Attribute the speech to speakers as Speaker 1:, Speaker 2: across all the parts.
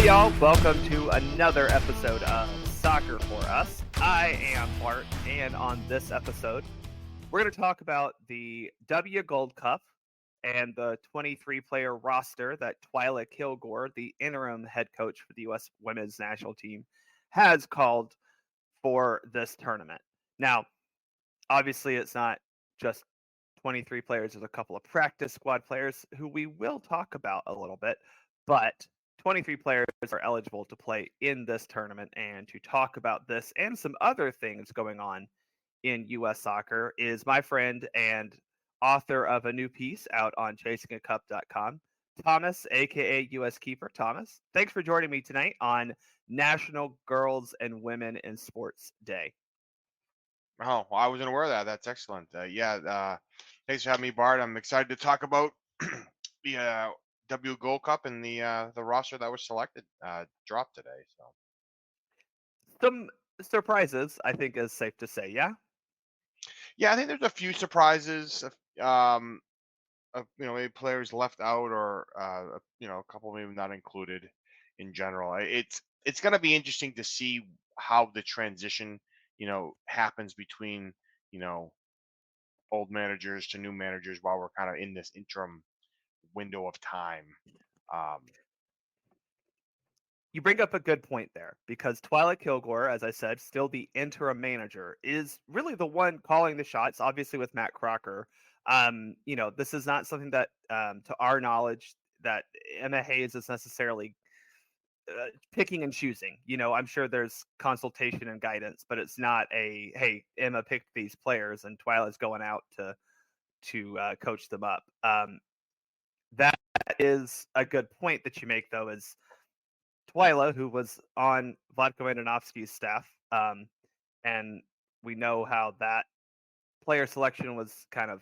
Speaker 1: y'all. Welcome to another episode of Soccer for Us. I am Bart, and on this episode, we're going to talk about the W Gold Cup and the 23-player roster that Twyla Kilgore, the interim head coach for the U.S. women's national team, has called for this tournament. Now, obviously, it's not just 23 players. There's a couple of practice squad players who we will talk about a little bit, but 23 players are eligible to play in this tournament. And to talk about this and some other things going on in U.S. soccer is my friend and author of a new piece out on chasingacup.com, Thomas, aka US Keeper. Thomas, thanks for joining me tonight on National Girls and Women in Sports Day.
Speaker 2: Oh, well, I wasn't aware of that. That's excellent. Thanks for having me, Bart. I'm excited to talk about the W Gold Cup and the roster that was selected dropped today. So
Speaker 1: Some surprises, I think, is safe to say. Yeah.
Speaker 2: yeah, I think there's a few surprises. Maybe players left out or a couple maybe not included in general. It's going to be interesting to see how the transition happens between you know old managers to new managers while we're kind of in this interim window of time. Um,
Speaker 1: You bring up a good point there because Twyla Kilgore, as I said, still the interim manager, is really the one calling the shots, obviously with Matt Crocker. This is not something that, to our knowledge, that Emma Hayes is necessarily picking and choosing. I'm sure there's consultation and guidance, but it's not a, hey, Emma picked these players and Twyla's going out to coach them up. That is a good point that you make, though, is Twyla, who was on Vlatko Andonovski's staff, and we know how that player selection was kind of,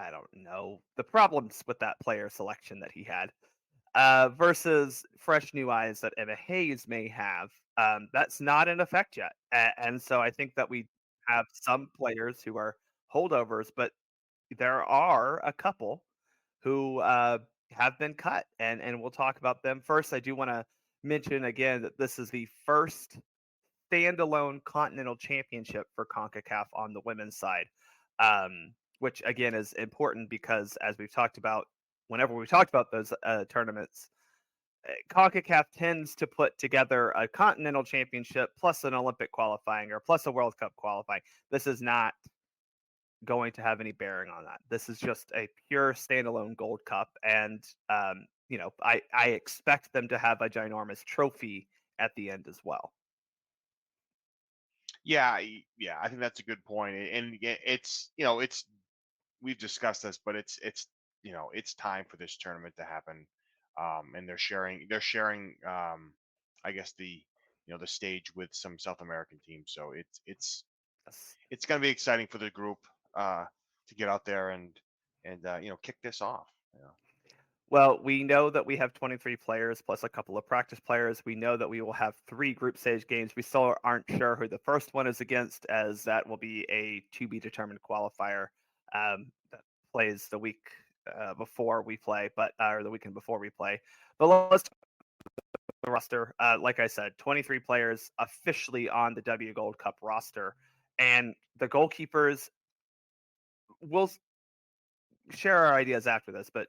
Speaker 1: I don't know, the problems with that player selection that he had, versus fresh new eyes that Emma Hayes may have. That's not in effect yet. And so I think that we have some players who are holdovers, but there are a couple who have been cut, and we'll talk about them first. I do want to mention again that this is the first standalone continental championship for CONCACAF on the women's side, which again is important because as we've talked about, whenever we talked about those tournaments, CONCACAF tends to put together a continental championship plus an Olympic qualifying or plus a World Cup qualifying. This is not going to have any bearing on that. This is just a pure standalone Gold Cup, and I expect them to have a ginormous trophy at the end as well.
Speaker 2: yeah, I think that's a good point, and it's we've discussed this, but it's time for this tournament to happen, and they're sharing, I guess the stage with some South American teams, so
Speaker 1: Yes.
Speaker 2: it's going to be exciting for the group uh, to get out there and kick this off.
Speaker 1: Well, we know that we have 23 players plus a couple of practice players. We know that we will have 3 group stage games. We still aren't sure who the first one is against, as that will be a to be determined qualifier that plays the week before we play, or the weekend before we play. But let's talk about the roster. Like I said, 23 players officially on the W Gold Cup roster, and the goalkeepers. We'll share our ideas after this, but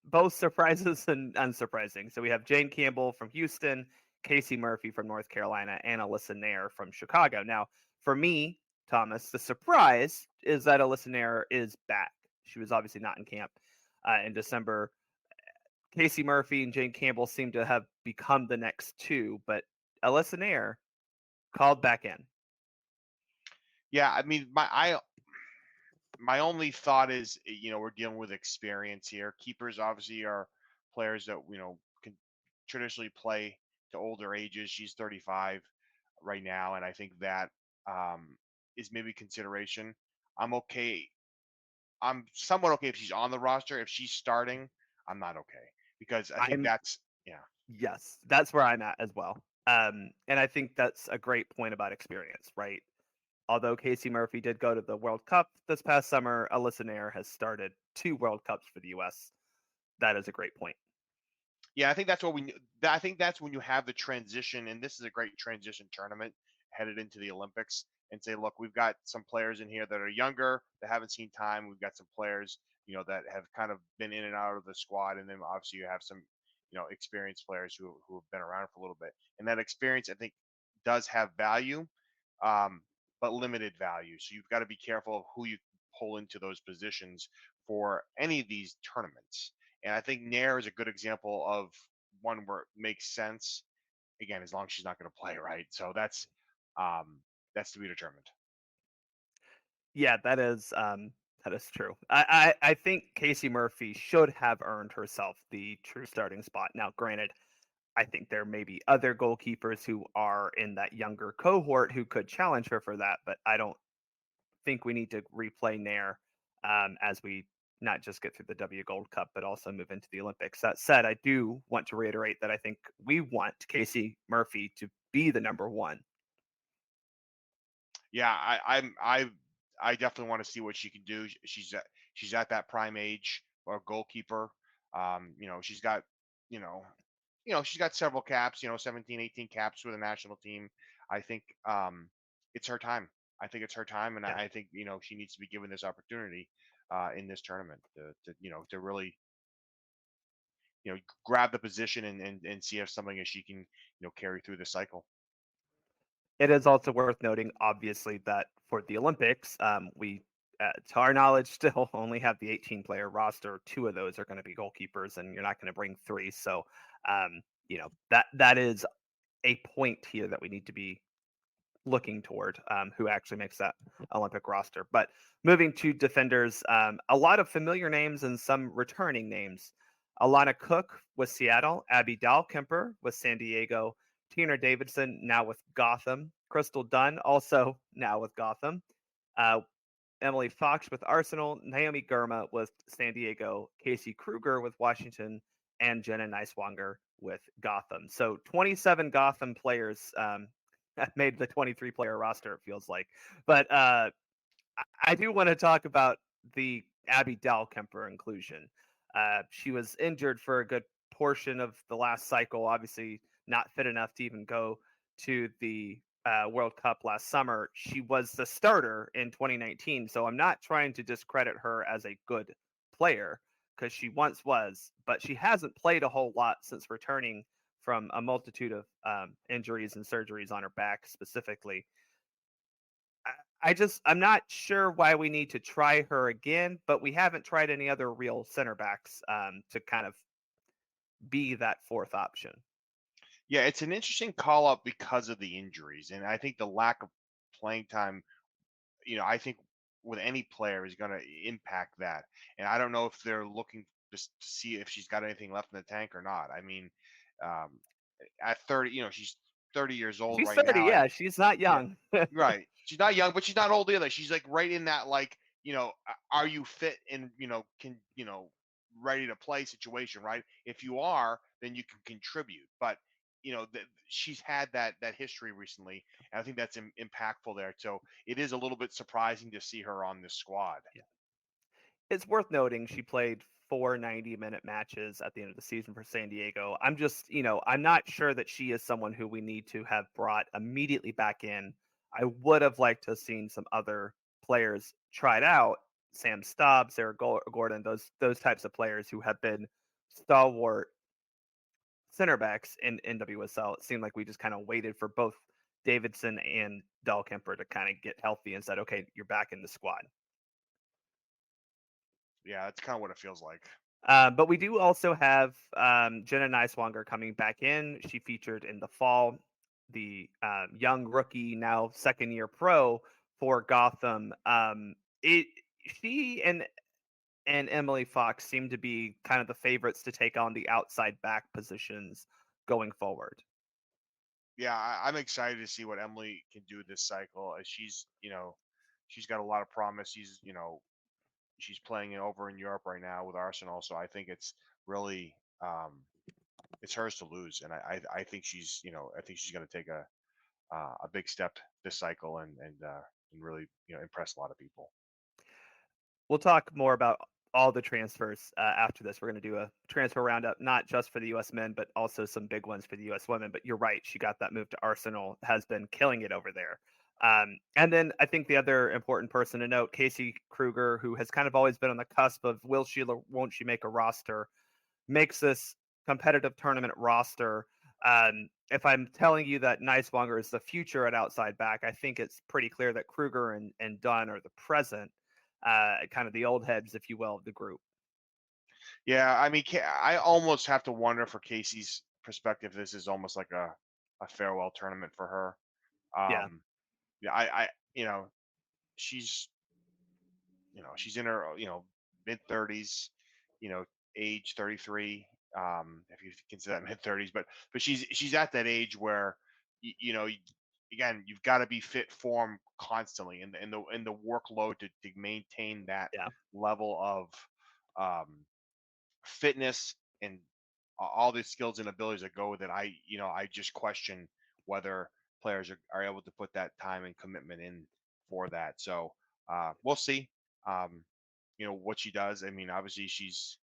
Speaker 1: both surprises and unsurprising. So we have Jane Campbell from Houston, Casey Murphy from North Carolina, and Alyssa Nair from Chicago. Now, for me, Thomas, the surprise is that Alyssa Nair is back. She was obviously not in camp in December. Casey Murphy and Jane Campbell seem to have become the next two, but Alyssa Nair called back in.
Speaker 2: Yeah, I mean, my only thought is, we're dealing with experience here. Keepers obviously are players that can traditionally play to older ages. She's 35 right now, and I think that is maybe consideration. I'm okay. I'm somewhat okay if she's on the roster. If she's starting, I'm not okay because I think
Speaker 1: I'm
Speaker 2: that's yeah.
Speaker 1: Yes, that's where I'm at as well. And I think that's a great point about experience, right? Although Casey Murphy did go to the World Cup this past summer, Alyssa Nair has started 2 World Cups for the U.S. That is a great point.
Speaker 2: Yeah, I think that's what I think that's when you have the transition, and this is a great transition tournament headed into the Olympics, and say, look, we've got some players in here that are younger that haven't seen time. We've got some players, that have kind of been in and out of the squad, and then obviously you have some, experienced players who have been around for a little bit, and that experience I think does have value, um, but limited value. So you've got to be careful of who you pull into those positions for any of these tournaments. And I think Nair is a good example of one where it makes sense. Again, as long as she's not going to play, right? So um, that's to be determined.
Speaker 1: Yeah, that is true. I think Casey Murphy should have earned herself the true starting spot. Now, granted, I think there may be other goalkeepers who are in that younger cohort who could challenge her for that, but I don't think we need to replay Nair as we not just get through the W Gold Cup, but also move into the Olympics. That said, I do want to reiterate that I think we want Casey Murphy to be the number one.
Speaker 2: Yeah, I definitely want to see what she can do. She's at that prime age or goalkeeper. She's got you know she's got several caps. 17, 18 caps with the national team. I think it's her time. I think it's her time, and
Speaker 1: Yeah.
Speaker 2: I think she needs to be given this opportunity in this tournament to really grab the position and see if something that she can carry through the cycle.
Speaker 1: It is also worth noting, obviously, that for the Olympics, to our knowledge, still only have the 18-player roster. Two of those are going to be goalkeepers, and you're not going to bring three. So, that is a point here that we need to be looking toward, who actually makes that Olympic roster. But moving to defenders, a lot of familiar names and some returning names. Alana Cook with Seattle, Abby Dahlkemper with San Diego, Tina Davidson now with Gotham, Crystal Dunn also now with Gotham, uh, Emily Fox with Arsenal, Naomi Girma with San Diego, Casey Kruger with Washington, and Jenna Neiswanger with Gotham. So 27 Gotham players made the 23-player roster, it feels like. But I do want to talk about the Abby Dahlkemper inclusion. She was injured for a good portion of the last cycle, obviously not fit enough to even go to the World Cup last summer. She was the starter in 2019, so I'm not trying to discredit her as a good player because she once was, but she hasn't played a whole lot since returning from a multitude of injuries and surgeries on her back specifically. I'm not sure why we need to try her again, but we haven't tried any other real center backs to kind of be that fourth option.
Speaker 2: Yeah, it's an interesting call up because of the injuries, and I think the lack of playing time, I think with any player is going to impact that. And I don't know if they're looking just to see if she's got anything left in the tank or not. I mean, um, at 30, she's 30 years old
Speaker 1: She's
Speaker 2: right
Speaker 1: 30,
Speaker 2: now.
Speaker 1: yeah, she's not
Speaker 2: Yeah,
Speaker 1: young.
Speaker 2: right. She's not young, but she's not old either. She's like right in that like, are you fit and can ready to play situation, right? If you are, then you can contribute. But she's had that history recently, and I think that's impactful there. So it is a little bit surprising to see her on this squad.
Speaker 1: It's worth noting she played 4 90-minute matches at the end of the season for San Diego. I'm just, I'm not sure that she is someone who we need to have brought immediately back in. I would have liked to have seen some other players tried out. Sam Staub, Sarah Gordon, those types of players who have been stalwart center backs in NWSL. It seemed like we just kind of waited for both Davidson and Dahlkemper to kind of get healthy and said, okay, you're back in the squad.
Speaker 2: Yeah, that's kind of what it feels like.
Speaker 1: But we do also have Jenna Neiswanger coming back in. She featured in the fall, the young rookie, now second year pro for Gotham. It she and Emily Fox seem to be kind of the favorites to take on the outside back positions going forward.
Speaker 2: Yeah, I'm excited to see what Emily can do this cycle. As she's got a lot of promise. She's playing over in Europe right now with Arsenal, so I think it's really it's hers to lose, and I think she's going to take a big step this cycle and really impress a lot of people.
Speaker 1: We'll talk more about all the transfers after this. We're going to do a transfer roundup, not just for the U.S. men, but also some big ones for the U.S. women. But you're right. She got that move to Arsenal, has been killing it over there. And then I think the other important person to note, Casey Kruger, who has kind of always been on the cusp of will she or won't she make a roster, makes this competitive tournament roster. If I'm telling you that Neiswanger is the future at outside back, I think it's pretty clear that Kruger and Dunn are the present, kind of the old heads, if you will, of the group.
Speaker 2: Yeah, I mean, I almost have to wonder for Casey's perspective, this is almost like a farewell tournament for her.
Speaker 1: Yeah,
Speaker 2: Yeah, I she's she's in her mid 30s, you know, age 33, if you consider that mid 30s, but she's at that age where again, you've got to be fit form constantly, and the workload to maintain that
Speaker 1: yeah.
Speaker 2: level of um fitness and all the skills and abilities that go with it. I just question whether players are able to put that time and commitment in for that. So we'll see. Um, what she does. I mean, obviously she's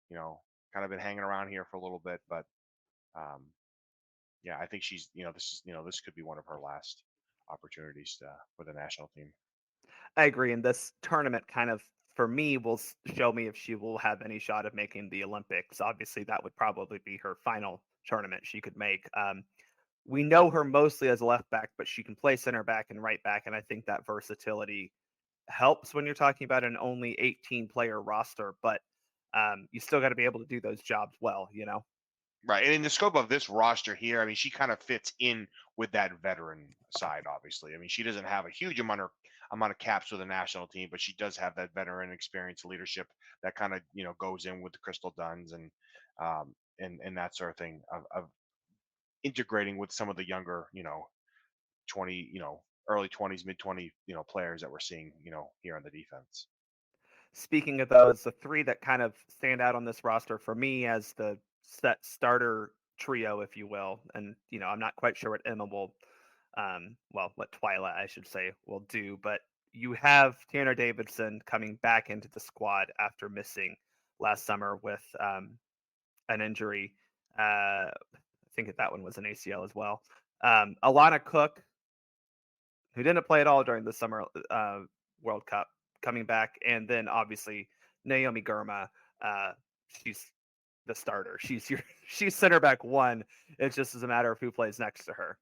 Speaker 2: you know kind of been hanging around here for a little bit, but um, yeah, I think she's this could be one of her last opportunities for the national team.
Speaker 1: I agree. And this tournament kind of, for me, will show me if she will have any shot of making the Olympics. Obviously, that would probably be her final tournament she could make. We know her mostly as a left back, but she can play center back and right back. And I think that versatility helps when you're talking about an only 18 player roster, but you still got to be able to do those jobs well, you know?
Speaker 2: Right. And in the scope of this roster here, I mean, she kind of fits in with that veteran side, obviously. I mean, she doesn't have a huge amount of caps with the national team, but she does have that veteran experience leadership that kind of, goes in with the Crystal Duns and that sort of thing of integrating with some of the younger, 20, early 20s, mid 20, players that we're seeing, here on the defense.
Speaker 1: Speaking of those, the three that kind of stand out on this roster for me as the set starter trio, if you will, and I'm not quite sure what Emma will, well, what Twyla, I should say, will do, but you have Tanner Davidson coming back into the squad after missing last summer with an injury. I think that one was an ACL as well. Alana Cook, who didn't play at all during the summer World Cup, coming back, and then obviously Naomi Girma. Uh, she's the starter. She's your she's center back one. It's just as a matter of who plays next to her.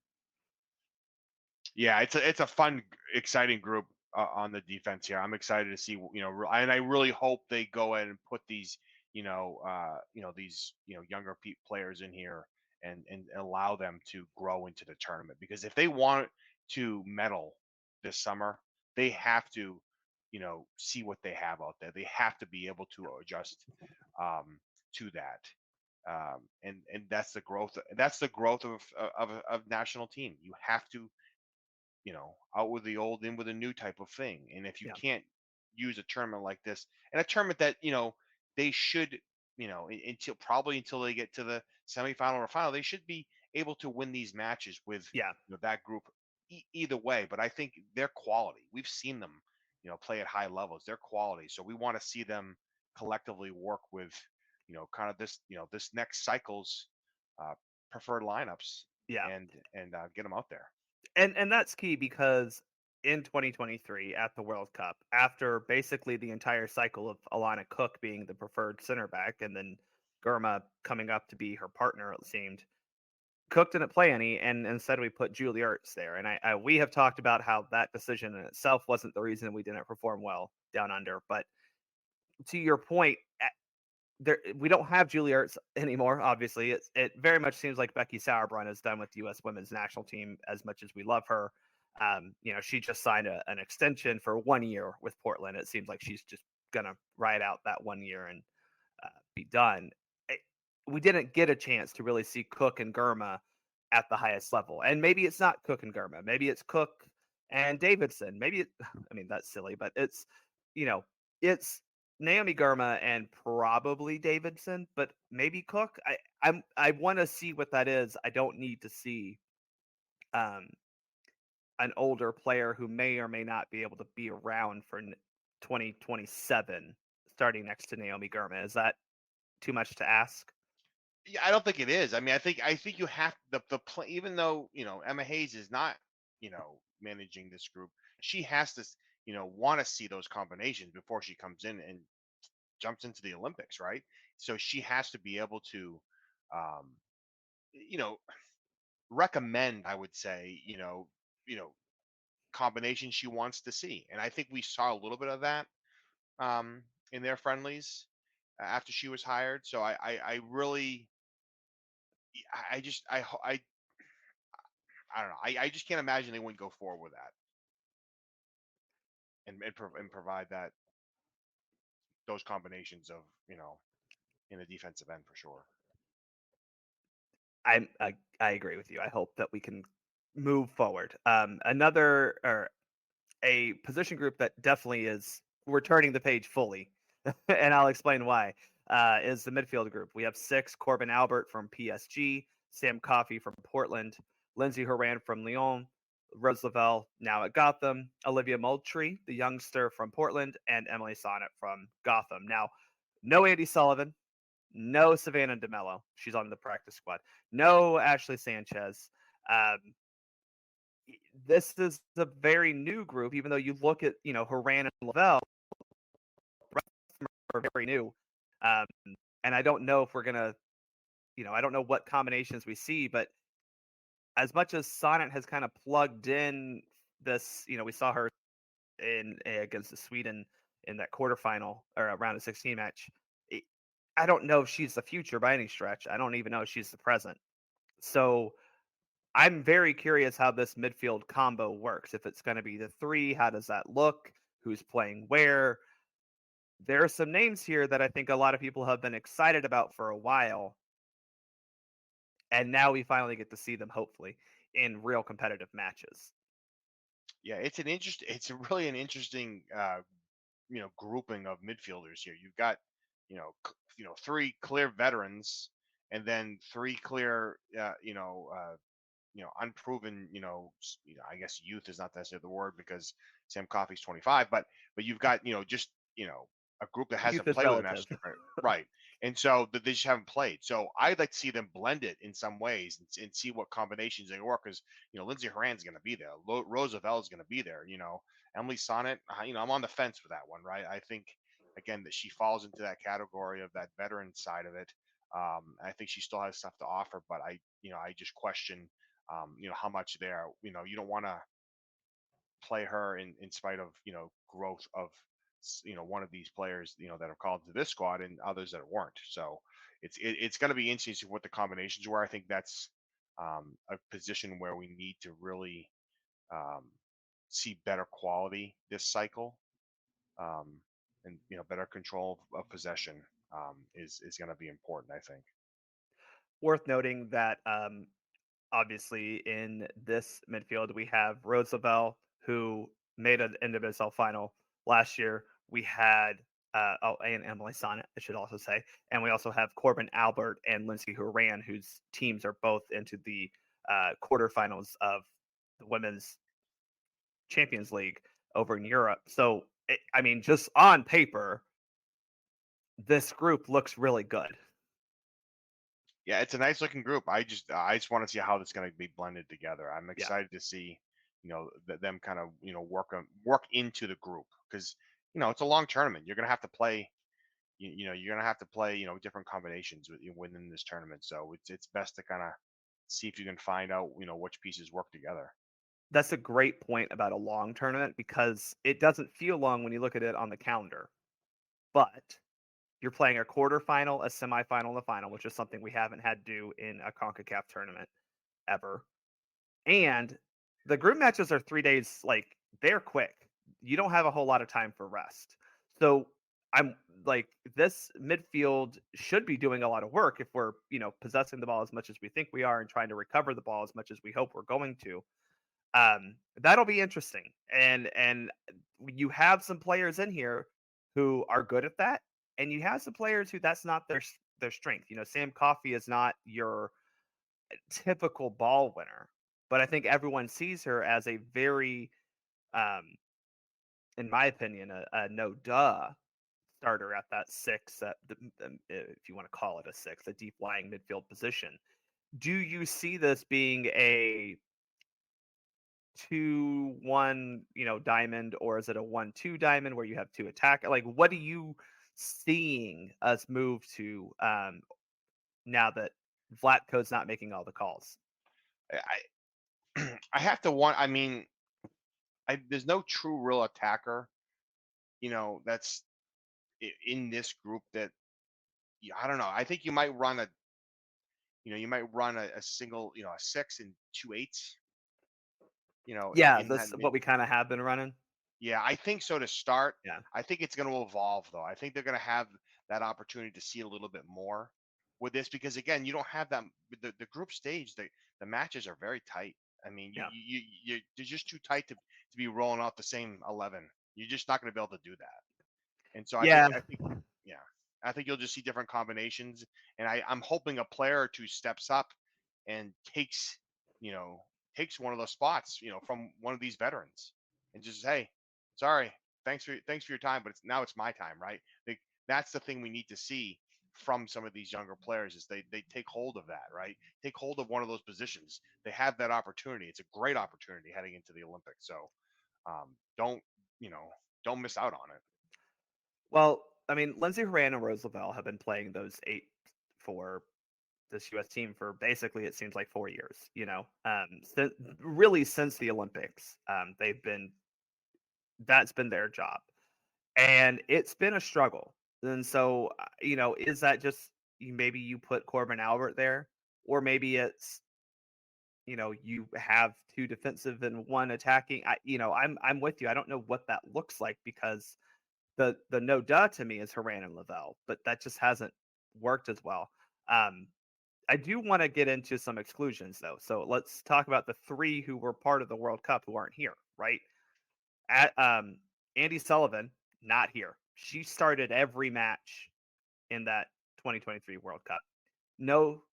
Speaker 2: Yeah, it's a fun, exciting group on the defense here. I'm excited to see, and I really hope they go ahead and put these, these, younger players in here and allow them to grow into the tournament. Because if they want to medal this summer, they have to, see what they have out there. They have to be able to adjust um, to that. And that's the growth. That's the growth of national team. You have to out with the old, in with a new type of thing. And if you
Speaker 1: Yeah,
Speaker 2: can't use a tournament like this, and a tournament that they should, until they get to the semifinal or final, they should be able to win these matches with
Speaker 1: yeah,
Speaker 2: that group either way. But I think their quality, we've seen them, play at high levels. Their quality, so we want to see them collectively work with, kind of this, this next cycle's uh, preferred lineups
Speaker 1: yeah.
Speaker 2: and get them out there.
Speaker 1: And that's key because in 2023 at the World Cup, after basically the entire cycle of Alana Cook being the preferred center back, and then Gurma coming up to be her partner, it seemed Cook didn't play any, and instead we put Julie Ertz there. And we have talked about how that decision in itself wasn't the reason we didn't perform well down under. But to your point, there we don't have Julie Ertz anymore. Obviously, it very much seems like Becky Sauerbrunn is done with the U.S. Women's National Team. As much as we love her, she just signed an extension for 1 year with Portland. It seems like she's just gonna ride out that 1 year and be done. It, we didn't get a chance to really see Cook and Gurma at the highest level. And maybe it's not Cook and Gurma. Maybe it's Cook and Davidson. I mean, that's silly, but you know, it's Naomi Gurma and probably Davidson, but maybe Cook. I want to see what that is. I don't need to see um, an older player who may or may not be able to be around for 2027 starting next to Naomi Gurman. Is that too much to ask?
Speaker 2: Yeah, I don't think it is. I mean, I think you have the play, even though Emma Hayes is not managing this group, she has to want to see those combinations before she comes in and jumps into the Olympics, right? So she has to be able to, um, you know, recommend. I would say, combinations she wants to see, and I think we saw a little bit of that in their friendlies after she was hired. So I really, I just, I don't know. I just can't imagine they wouldn't go forward with that and provide those combinations of in the defensive end for sure.
Speaker 1: I agree with you. I hope that we can move forward. Another or a position group that definitely is we're turning the page fully, and I'll explain why. Is the midfield group. We have six: Corbin Albert from PSG, Sam Coffey from Portland, Lindsey Horan from Lyon, Rose Lavelle now at Gotham, Olivia Moultrie, the youngster from Portland, and Emily Sonnet from Gotham. Now, no Andy Sullivan, no Savannah DeMello. She's on the practice squad. No Ashley Sanchez. Um, this is a very new group, even though you look at, Haran and Lavelle are very new. Um, and I don't know if we're going to, I don't know what combinations we see, but as much as Sonnet has kind of plugged in this, we saw her in against the Sweden in that quarterfinal or a round of 16 match. it- I don't know if she's the future by any stretch. I don't even know if she's the present. So I'm very curious how this midfield combo works. If it's going to be the three, how does that look? Who's playing where? There are some names here that I think a lot of people have been excited about for a while, and now we finally get to see them, hopefully, in real competitive matches.
Speaker 2: Yeah, it's really an interesting grouping of midfielders here. You've got three clear veterans and then three clear unproven, I guess youth is not necessarily the word because Sam Coffey's 25, but you've got, just, a group that
Speaker 1: Youth
Speaker 2: hasn't
Speaker 1: is
Speaker 2: played with the
Speaker 1: relative.
Speaker 2: national team, right? And so they just haven't played. So I'd like to see them blend it in some ways and see what combinations they work. Because Lindsey Horan's going to be there, Roosevelt is going to be there. Emily Sonnet, I'm on the fence with that one, right? I think again that she falls into that category of that veteran side of it. I think she still has stuff to offer, but I just question how much there. You don't want to play her in spite of growth of one of these players that are called to this squad and others that weren't. So it's going to be interesting what the combinations were. I think that's a position where we need to really um, see better quality this cycle, um, and better control of possession is going to be important. I think.
Speaker 1: Worth noting that obviously in this midfield we have Roosevelt, who made an NWSL final last year. We had and Emily Sonnet, I should also say, and we also have Corbin Albert and Lindsay Horan, whose teams are both into the quarterfinals of the Women's Champions League over in Europe. So, I mean, just on paper, this group looks really good.
Speaker 2: Yeah, it's a nice looking group. I just want to see how it's going to be blended together. I'm
Speaker 1: Yeah,
Speaker 2: excited to see, them kind of work into the group because it's a long tournament. You're going to have to play. You're going to have to play different combinations within this tournament. So it's best to kind of see if you can find out which pieces work together.
Speaker 1: that's a great point about a long tournament because it doesn't feel long when you look at it on the calendar. But you're playing a quarterfinal, a semifinal, and a final, which is something we haven't had to do in a CONCACAF tournament ever. And the group matches are 3 days, like they're quick. You don't have a whole lot of time for rest. So I'm like, this midfield should be doing a lot of work if we're, possessing the ball as much as we think we are and trying to recover the ball as much as we hope we're going to. That'll be interesting. And you have some players in here who are good at that, and you have some players who that's not their strength. Sam Coffey is not your typical ball winner, but I think everyone sees her as a very, um, in my opinion, a no duh starter at that six, if you want to call it a six, a deep lying midfield position. Do you see this being a 2-1, diamond, or is it a 1-2 diamond where you have two attack? Like, what are you seeing us move to now that Vlatko's not making all the calls?
Speaker 2: I have to want. I mean, there's no true real attacker, that's in this group that I don't know. I think you might run a single, a six and two eights,
Speaker 1: Yeah,
Speaker 2: in that
Speaker 1: that's
Speaker 2: mid.
Speaker 1: what we kind of have been running.
Speaker 2: Yeah, I think so to start.
Speaker 1: Yeah,
Speaker 2: I think it's going to evolve though. I think they're going to have that opportunity to see a little bit more with this because again, you don't have that the group stage. The matches are very tight. I mean,
Speaker 1: yeah,
Speaker 2: they're just too tight to be rolling out the same 11. You're just not going to be able to do that. And so
Speaker 1: yeah.
Speaker 2: yeah, I think you'll just see different combinations. And I'm hoping a player or two steps up and you know, takes one of those spots, from one of these veterans, and just hey, sorry, thanks for your time, but it's my time, right? That's the thing we need to see from some of these younger players is they take hold of that, right? Take hold of one of those positions. They have that opportunity. It's a great opportunity heading into the Olympics. So don't you know don't miss out on it.
Speaker 1: Well, I mean, Lindsey Horan and Roosevelt have been playing those eight for this U.S. team for basically it seems like 4 years. Really since the Olympics, they've been that's been their job, and it's been a struggle. And so, is that just maybe you put Corbin Albert there, or maybe it's you have two defensive and one attacking. I'm with you. I don't know what that looks like because the no duh to me is Haran and Lavelle, but that just hasn't worked as well. Um, I do want to get into some exclusions though. So let's talk about the three who were part of the World Cup who aren't here, right? At Andy Sullivan, not here. She started every match in that 2023 World Cup. No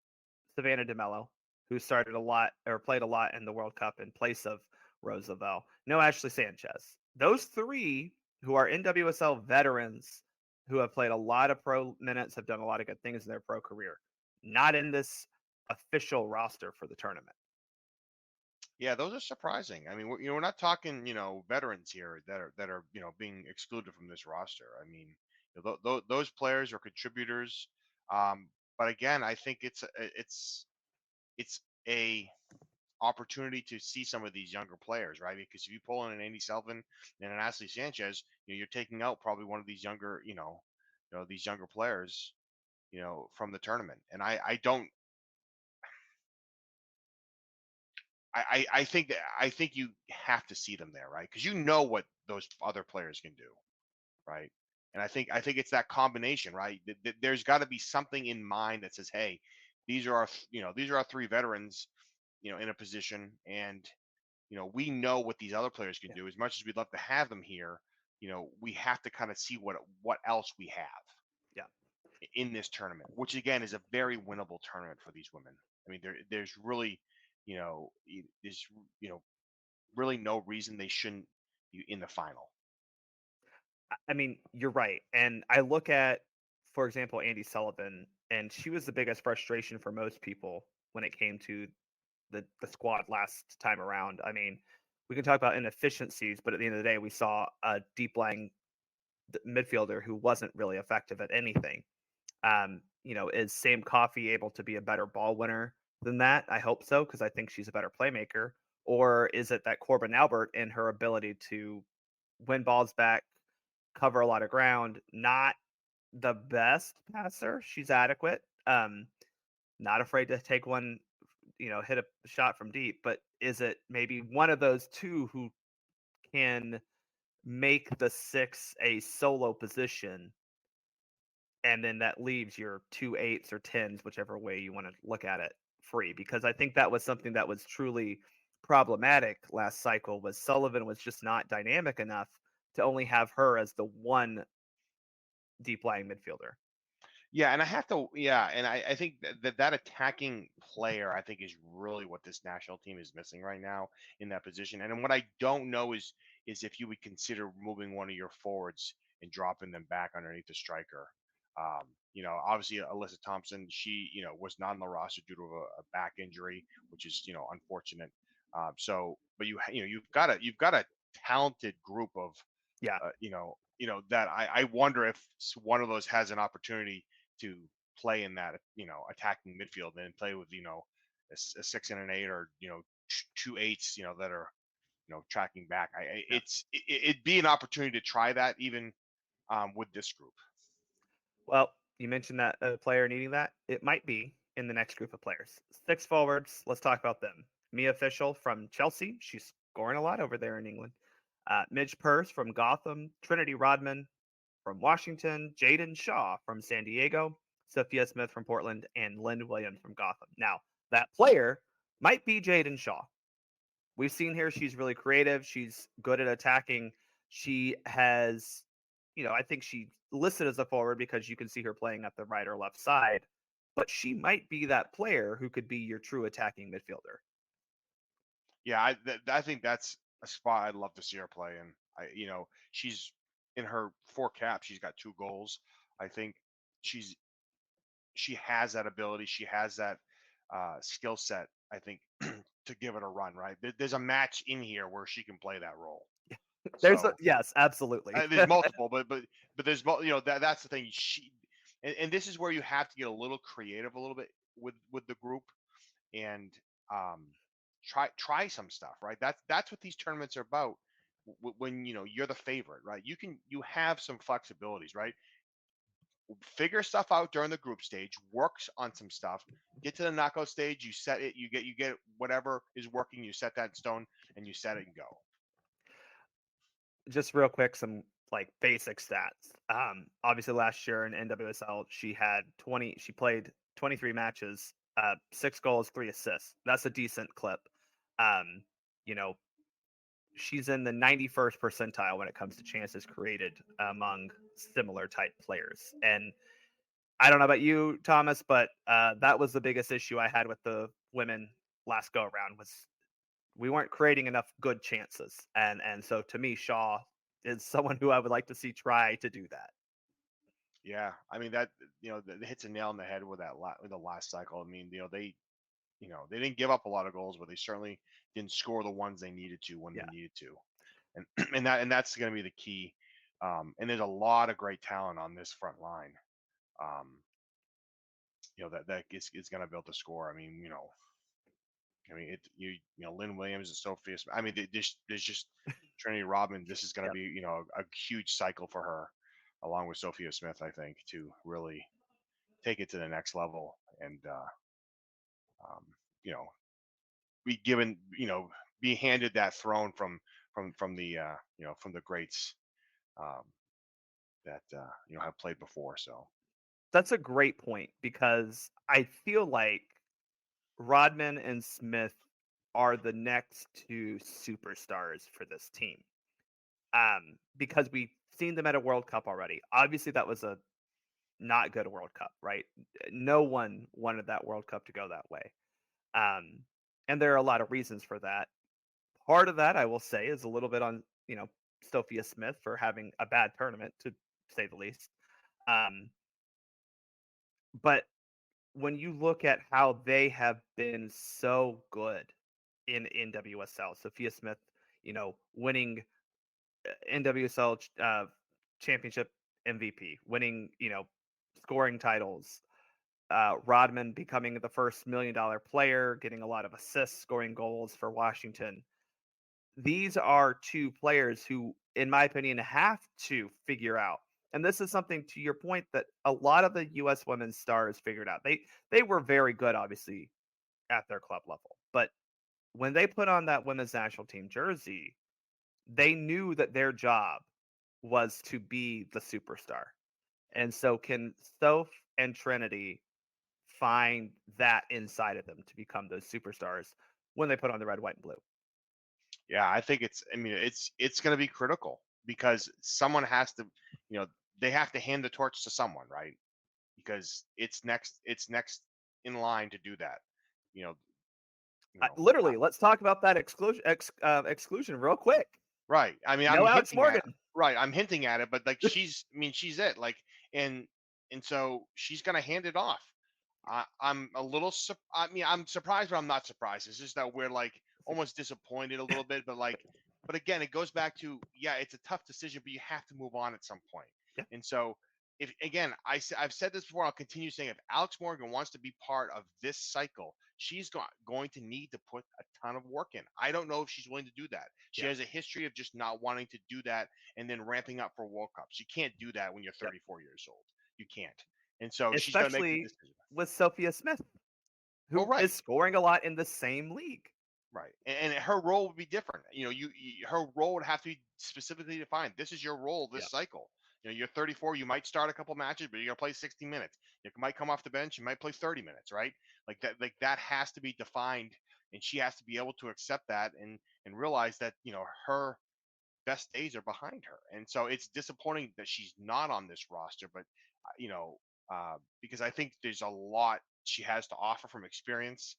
Speaker 1: Savannah DeMello, who started a lot or played a lot in the World Cup in place of Rose Lavelle. No Ashley Sanchez. Those three who are NWSL veterans who have played a lot of pro minutes, have done a lot of good things in their pro career, not in this official roster for the tournament.
Speaker 2: Yeah, those are surprising. I mean, we're not talking, veterans here that are being excluded from this roster. I mean, those players are contributors. But again, I think it's a opportunity to see some of these younger players, right? Because if you pull in an Andy Selvin and an Ashley Sanchez, you're taking out probably one of these younger, these younger players, from the tournament. And I don't I think you have to see them there, right? Because you know what those other players can do, right? And I think it's that combination, right? There's got to be something in mind that says, hey, these are our three veterans, in a position, and we know what these other players can
Speaker 1: Yeah,
Speaker 2: do. As much as we'd love to have them here, we have to kind of see what else we have
Speaker 1: yeah.
Speaker 2: in this tournament, which again is a very winnable tournament for these women. I mean, there's really, there's really no reason they shouldn't be in the final.
Speaker 1: I mean, you're right. And I look at, for example, Andy Sullivan, and she was the biggest frustration for most people when it came to the squad last time around. I mean, we can talk about inefficiencies, but at the end of the day, we saw a deep lying midfielder who wasn't really effective at anything. Is Sam Coffey able to be a better ball winner than that? I hope so because I think she's a better playmaker. Or is it that Corbin Albert in her ability to win balls back, cover a lot of ground, not the best passer? She's adequate. Not afraid to take one, hit a shot from deep, but is it maybe one of those two who can make the six a solo position, and then that leaves your two eights or tens, whichever way you want to look at it, free? Because I think that was something that was truly problematic last cycle was Sullivan was just not dynamic enough to only have her as the one deep lying midfielder.
Speaker 2: Yeah, and I think that attacking player, I think, is really what this national team is missing right now in that position. And then what I don't know is if you would consider moving one of your forwards and dropping them back underneath the striker. Obviously Alyssa Thompson, she was not on the roster due to a back injury, which is unfortunate. But you've got a talented group of
Speaker 1: Yeah.
Speaker 2: that I wonder if one of those has an opportunity to play in that attacking midfield and play with a 6 and an 8 or two eights that are tracking back.
Speaker 1: Yeah.
Speaker 2: It'd be an opportunity to try that even with this group.
Speaker 1: Well, you mentioned that player needing that. It might be in the next group of players. Six forwards. Let's talk about them. Mia Official from Chelsea. She's scoring a lot over there in England. Midge Purse from Gotham. Trinity Rodman from Washington. Jaden Shaw from San Diego. Sophia Smith from Portland. And Lynn Williams from Gotham. Now, that player might be Jaden Shaw. We've seen here she's really creative. She's good at attacking. She has, I think she listed as a forward because you can see her playing at the right or left side, but she might be that player who could be your true attacking midfielder.
Speaker 2: Yeah, I think that's a spot I'd love to see her play in. She's in her 4 caps. She's got 2 goals. I think she's she has that ability. She has that skill set. I think to give it a run. Right, there's a match in here where she can play that role. So
Speaker 1: Yes, absolutely.
Speaker 2: there's multiple, but there's that's the thing. And this is where you have to get a little creative, a little bit with the group, and um, try some stuff. Right, that's what these tournaments are about. When you're the favorite, right? You have some flexibilities, right? Figure stuff out during the group stage, works on some stuff, get to the knockout stage, you set it, you get whatever is working, you set that in stone, and you set it and go.
Speaker 1: Just real quick, some like basic stats. Obviously last year in NWSL, she played 23 matches, 6 goals, 3 assists. That's a decent clip. Um, you know, she's in the 91st percentile when it comes to chances created among similar type players. And I don't know about you, Thomas, but that was the biggest issue I had with the women last go around was we weren't creating enough good chances. And so to me, Shaw is someone who I would like to see try to do that.
Speaker 2: Yeah, I mean that that hits a nail on the head with with the last cycle. I mean, they didn't give up a lot of goals, but they certainly didn't score the ones they needed to when they
Speaker 1: Yeah.
Speaker 2: needed to, and and that's going to be the key. And there's a lot of great talent on this front line. Um, that is going to be able to score. Lynn Williams and Sophia. I mean, there's just Trinity Rodman. This is going to
Speaker 1: Yep.
Speaker 2: be a huge cycle for her, along with Sophia Smith. I think to really take it to the next level and um, you know be given be handed that throne from the from the greats um, that have played before. So
Speaker 1: That's a great point because I feel like Rodman and Smith are the next two superstars for this team. Because we've seen them at a World Cup already. Obviously, that was a not good World Cup, right? No one wanted that World Cup to go that way. Um, and there are a lot of reasons for that. Part of that, I will say, is a little bit on, Sophia Smith for having a bad tournament, to say the least. Um, but when you look at how they have been so good in NWSL, Sophia Smith, winning NWSL championship MVP, winning, scoring titles, Rodman becoming the first $1 million player, getting a lot of assists, scoring goals for Washington. These are two players who, in my opinion, have to figure out. And this is something to your point that a lot of the U.S. women's stars figured out. They were very good, obviously, at their club level, but when they put on that women's national team jersey, they knew that their job was to be the superstar. And so, can Soph and Trinity find that inside of them to become those superstars when they put on the red, white, and blue?
Speaker 2: yeah, I think it's going to be critical because someone has to they have to hand the torch to someone, right? Because it's next in line to do that. You know, you know,
Speaker 1: Literally, let's talk about that exclusion real quick.
Speaker 2: right. I mean, I'm
Speaker 1: No Alex
Speaker 2: hinting at
Speaker 1: Morgan.
Speaker 2: Right, I'm hinting at it, but, like, I mean, she's it, like, and so she's gonna hand it off. I'm a little I mean, I'm surprised, but I'm not surprised. It's just that we're, like, almost disappointed a little bit, but, like, but again, it goes back to, yeah, it's a tough decision, but you have to move on at some point.
Speaker 1: Yeah,
Speaker 2: And so, if again, I've said this before, I'll continue saying, if Alex Morgan wants to be part of this cycle, she's going to need to put a ton of work in. I don't know if she's willing to do that. She
Speaker 1: yeah,
Speaker 2: has a history of just not wanting to do that and then ramping up for World Cups. You can't do that when you're
Speaker 1: yep.
Speaker 2: 34 years old. You can't. And so she's got to make the
Speaker 1: Especially
Speaker 2: decision.
Speaker 1: with Sophia Smith,
Speaker 2: Oh,
Speaker 1: who is
Speaker 2: right.
Speaker 1: scoring a lot in the same league.
Speaker 2: Right. And her role would be different. Her role would have to be specifically defined. This is your role this
Speaker 1: Yep.
Speaker 2: cycle. You're 34. You might start a couple matches, but you're gonna play 60 minutes. You might come off the bench. You might play 30 minutes. Right. Like that has to be defined, and she has to be able to accept that and realize that her best days are behind her. And so it's disappointing that she's not on this roster, but you know, because I think there's a lot she has to offer from experience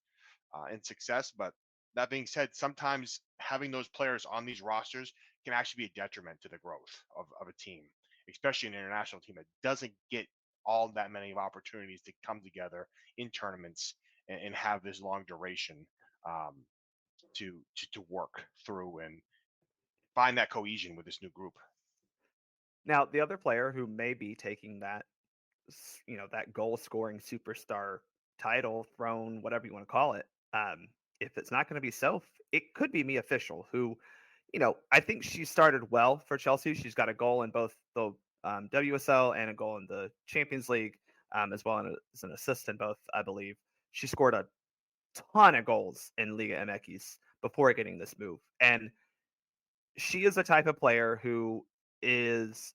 Speaker 2: and success. But that being said, sometimes having those players on these rosters can actually be a detriment to the growth of a team, especially an international team that doesn't get all that many of opportunities to come together in tournaments and have this long duration um, to work through and find that cohesion with this new group.
Speaker 1: Now, the other player who may be taking that, that goal scoring superstar title, throne, whatever you want to call it, if it's not going to be Soph, it could be Mia Fishel, who, I think she started well for Chelsea. She's got a goal in both the WSL and a goal in the Champions League, as well as an assist in both, I believe. She scored a ton of goals in Liga MX before getting this move. And she is a type of player who is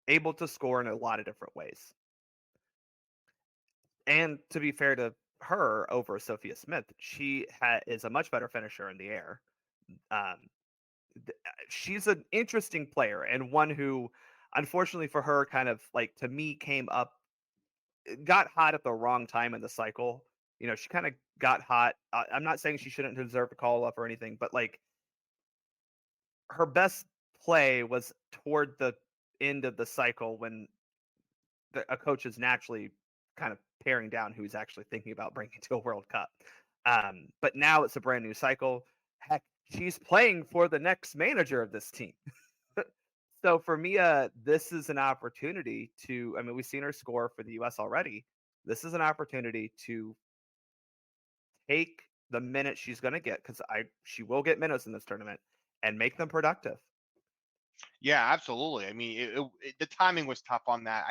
Speaker 1: able to score in a lot of different ways. And to be fair to her over Sophia Smith, she is a much better finisher in the air. Um, she's an interesting player and one who, unfortunately for her, kind of like to me came up, got hot at the wrong time in the cycle. She kind of got hot. I'm not saying she shouldn't deserve a call up or anything, but like her best play was toward the end of the cycle when a coach is naturally kind of paring down who's actually thinking about bringing to a World Cup. But now it's a brand new cycle. Heck, she's playing for the next manager of this team. So for Mia, this is an opportunity to. I mean, we've seen her score for the U.S. already. This is an opportunity to take the minutes she's going to get because she will get minutes in this tournament and make them productive.
Speaker 2: Yeah, absolutely. I mean, the timing was tough on that.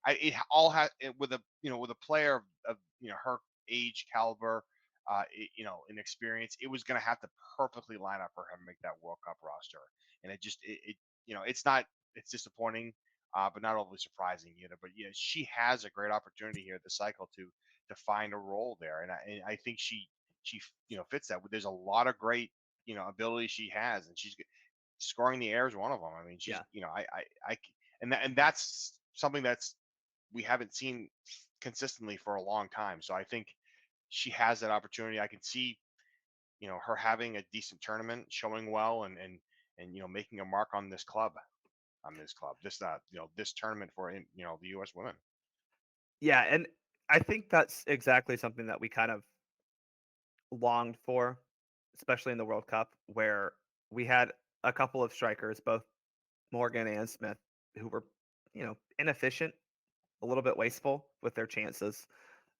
Speaker 2: It all had with a with a player of her age caliber, and experience. It was going to have to perfectly line up for her to make that World Cup roster, and it just it's not it's disappointing, but not overly surprising either. But yeah, she has a great opportunity here at the cycle to find a role there, and I think she fits that. There's a lot of great ability she has, and scoring the air is one of them. I mean, she's,
Speaker 1: Yeah.
Speaker 2: and that's something that's we haven't seen consistently for a long time. So I think she has that opportunity. I can see, her having a decent tournament, showing well, and making a mark on this tournament for the U.S. women.
Speaker 1: Yeah, and I think that's exactly something that we kind of longed for, especially in the World Cup, where we had a couple of strikers, both Morgan and Smith, who were, inefficient, a little bit wasteful with their chances.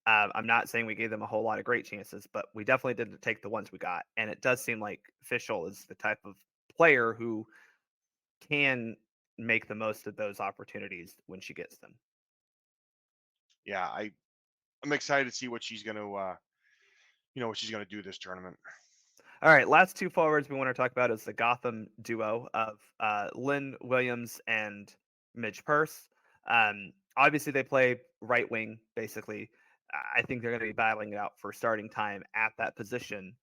Speaker 1: I'm not saying we gave them a whole lot of great chances, but we definitely didn't take the ones we got. And it does seem like Fischel is the type of player who can make the most of those opportunities when she gets them.
Speaker 2: Yeah, I'm excited to see what she's going to what she's going to do this tournament.
Speaker 1: All right, last two forwards we want to talk about is the Gotham duo of Lynn Williams and Midge Purse. Obviously, they play right wing, basically. I think they're going to be battling it out for starting time at that position.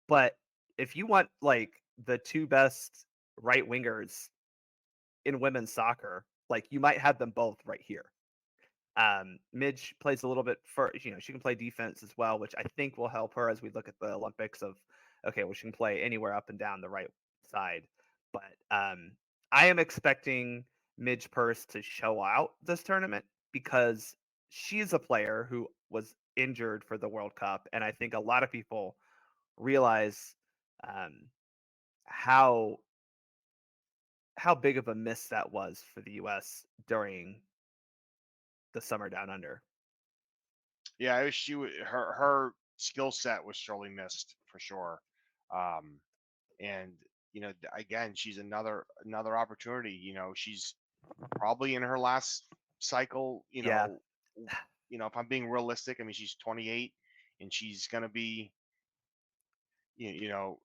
Speaker 1: But if you want like the two best right wingers in women's soccer, like you might have them both right here. Midge plays a little bit for she can play defense as well, which I think will help her as we look at the Olympics of okay, well she can play anywhere up and down the right side. But I am expecting Midge Purse to show out this tournament because she's a player who was injured for the World Cup, and I think a lot of people realize um, how how big of a miss that was for the U.S. during the summer down under.
Speaker 2: Yeah, her skill set was sorely missed for sure. Um, and again, she's another opportunity. She's probably in her last cycle.
Speaker 1: Yeah,
Speaker 2: If I'm being realistic, I mean, she's 28, and she's gonna be, you know,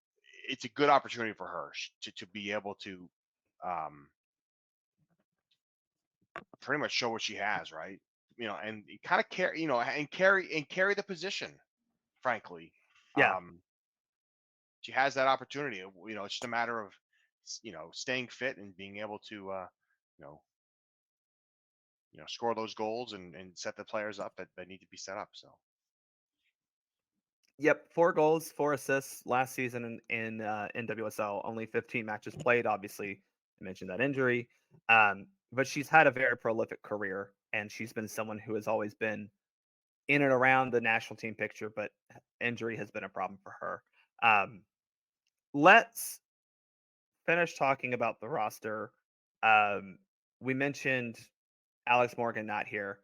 Speaker 2: it's a good opportunity for her to be able to, um, pretty much show what she has, right? And kind of carry, and carry the position. Frankly,
Speaker 1: yeah.
Speaker 2: um, she has that opportunity. It's just a matter of, staying fit and being able to, you know, score those goals and set the players up that need to be set up. So
Speaker 1: Yep, 4 goals, 4 assists last season in NWSL, only 15 matches played, obviously, I mentioned that injury, but she's had a very prolific career, and she's been someone who has always been in and around the national team picture, but injury has been a problem for her. Let's finish talking about the roster. Um, we mentioned Alex Morgan not here.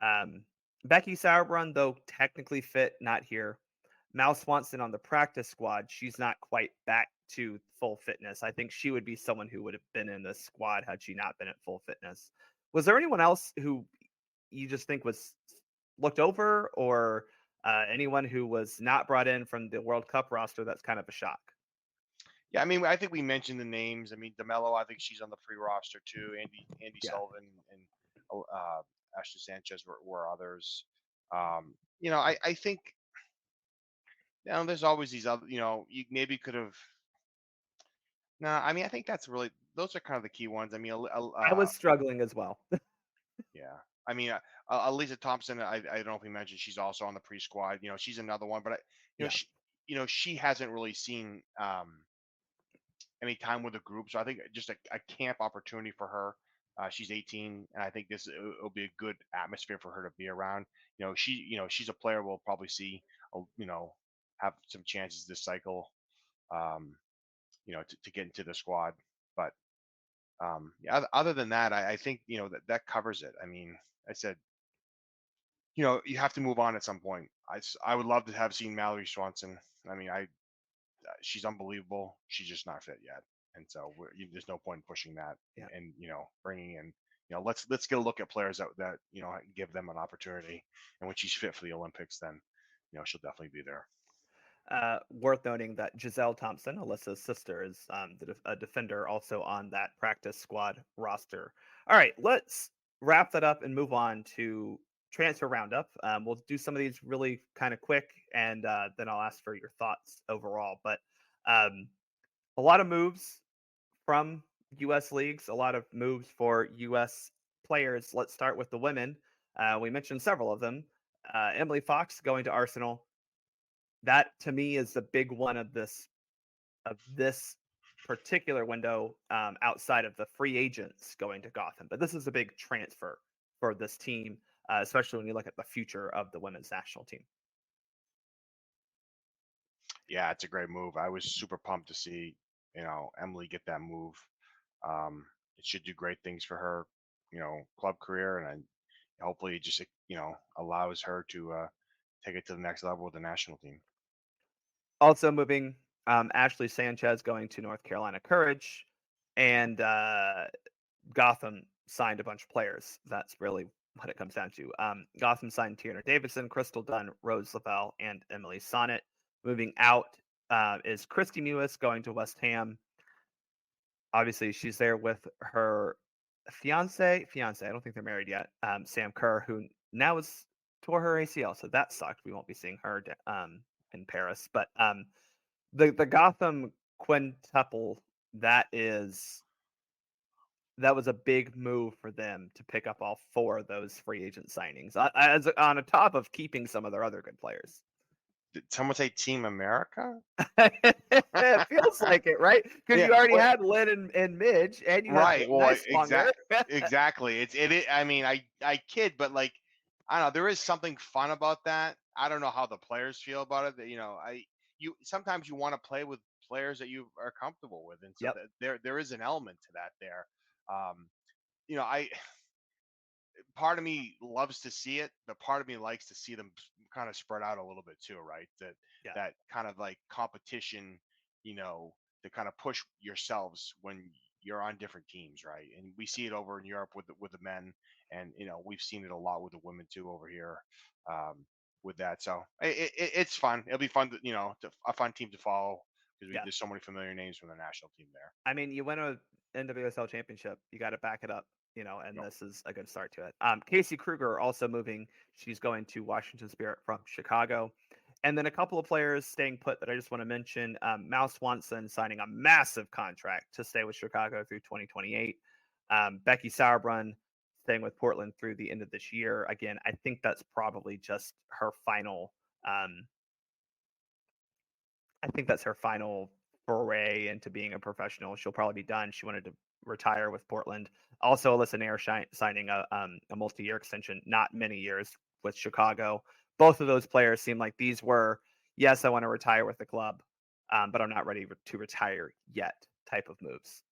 Speaker 1: Um, Becky Sauerbrunn, though technically fit, not here. Mal Swanson on the practice squad, she's not quite back to full fitness. I think she would be someone who would have been in the squad had she not been at full fitness. Was there anyone else who you just think was looked over, or anyone who was not brought in from the World Cup roster that's kind of a shock?
Speaker 2: yeah, I mean, I think we mentioned the names. I mean, Demelo, I think she's on the pre-roster too. Andy
Speaker 1: Yeah.
Speaker 2: Sullivan and Ashley Sanchez were others. I think there's always these other. You maybe could have. No, I mean, I think that's really those are kind of the key ones. I mean,
Speaker 1: I was struggling as well.
Speaker 2: yeah. I mean, Elisa Thompson. I don't know if we mentioned she's also on the pre-squad. She's another one, but
Speaker 1: Yeah.
Speaker 2: she hasn't really seen any time with the group. So I think just a camp opportunity for her. She's 18, and I think it'll be a good atmosphere for her to be around. She's a player we'll probably see. Have some chances this cycle. Um, to get into the squad, but yeah, other than that, I think that covers it. I mean, I said you have to move on at some point. I would love to have seen Mallory Swanson. I mean, she's unbelievable. She's just not fit yet, and so there's no point in pushing that.
Speaker 1: Yeah.
Speaker 2: And bringing in, let's get a look at players that give them an opportunity. And when she's fit for the Olympics, then she'll definitely be there.
Speaker 1: Worth noting that Giselle Thompson, Alyssa's sister, is a defender also on that practice squad roster. All right, let's wrap that up and move on to transfer roundup. We'll do some of these really kind of quick, and then I'll ask for your thoughts overall. But um, a lot of moves from U.S. leagues, a lot of moves for U.S. players. Let's start with the women. We mentioned several of them. Emily Fox going to Arsenal. That to me is the big one of this particular window, outside of the free agents going to Gotham. But this is a big transfer for this team, especially when you look at the future of the women's national team.
Speaker 2: Yeah, it's a great move. I was super pumped to see Emily get that move. It should do great things for her, club career, and hopefully it just allows her to take it to the next level with the national team.
Speaker 1: Also moving, Ashley Sanchez going to North Carolina Courage, and Gotham signed a bunch of players. That's really what it comes down to. Gotham signed Tierna Davidson, Crystal Dunn, Rose Lavelle, and Emily Sonnet. Moving out is Christy Mewis going to West Ham. Obviously, she's there with her fiance. I don't think they're married yet. Sam Kerr, who now is tore her ACL, so that sucked. We won't be seeing her in Paris. But the Gotham quintuple, that was a big move for them to pick up all 4 of those free agent signings, as on a top of keeping some of their other good players.
Speaker 2: Did someone say Team America?
Speaker 1: It feels like it, right? Because
Speaker 2: Yeah,
Speaker 1: you already
Speaker 2: well,
Speaker 1: had Lynn and Midge, and you had
Speaker 2: right.
Speaker 1: Peyton
Speaker 2: Well,
Speaker 1: Nicelonger.
Speaker 2: exactly. I mean, I kid, but like, I don't know. There is something fun about that. I don't know how the players feel about it. That, you sometimes you want to play with players that you are comfortable with, and so
Speaker 1: Yep.
Speaker 2: that there is an element to that there. Um, I part of me loves to see it, but part of me likes to see them kind of spread out a little bit too, right?
Speaker 1: Yeah.
Speaker 2: That kind of like competition, you know, to kind of push yourselves when you're on different teams, right? And we see it over in Europe with the men, and we've seen it a lot with the women too over here, um, with that. So it's fun. It'll be fun a fun team to follow because
Speaker 1: Yeah.
Speaker 2: there's so many familiar names from the national team there.
Speaker 1: I mean, you win a NWSL championship, you got to back it up, and
Speaker 2: Yep.
Speaker 1: this is a good start to it. Casey Kruger also moving. She's going to Washington Spirit from Chicago. And then a couple of players staying put that I just want to mention. Mal Swanson signing a massive contract to stay with Chicago through 2028. Becky Sauerbrunn staying with Portland through the end of this year. Again, I think that's probably just her final um, I think that's her final foray into being a professional. She'll probably be done. She wanted to retire with Portland. Also, Alyssa Nair signing a multi-year extension, not many years with Chicago. Both of those players seem like these were, yes, I want to retire with the club, but I'm not ready to retire yet type of moves.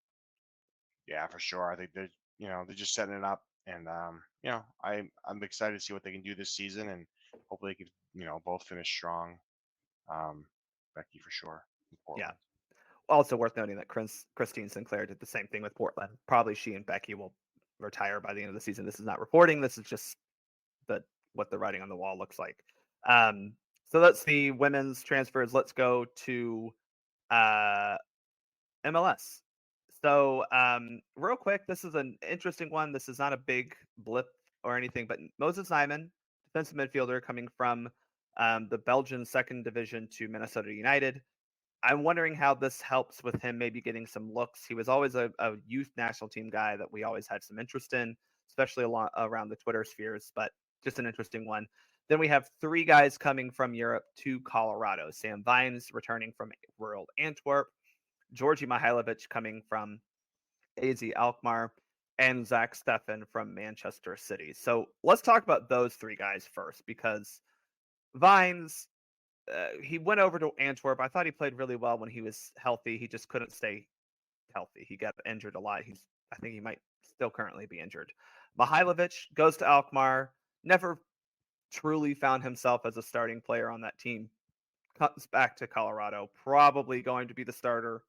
Speaker 2: Yeah, for sure. I think they're just setting it up, and I'm excited to see what they can do this season, and hopefully they can both finish strong. Um, Becky for sure in
Speaker 1: Yeah.
Speaker 2: Portland.
Speaker 1: Also worth noting that Christine Sinclair did the same thing with Portland. Probably she and Becky will retire by the end of the season. This is not reporting. This is just the what the writing on the wall looks like. Um, so that's the women's transfers. Let's go to uh, MLS. So real quick, this is an interesting one. This is not a big blip or anything, but Moses Nyman, defensive midfielder coming from the Belgian second division to Minnesota United. I'm wondering how this helps with him maybe getting some looks. He was always a youth national team guy that we always had some interest in, especially around the Twitter spheres, but just an interesting one. Then we have three guys coming from Europe to Colorado. Sam Vines returning from rural Antwerp, Georgi Mihailovic coming from AZ Alkmaar, and Zach Steffen from Manchester City. So let's talk about those three guys first because Vines he went over to Antwerp. I thought he played really well when he was healthy. He just couldn't stay healthy. He got injured a lot. I think he might still currently be injured. Mihailovic goes to Alkmaar. Never truly found himself as a starting player on that team. Comes back to Colorado. Probably going to be the starter,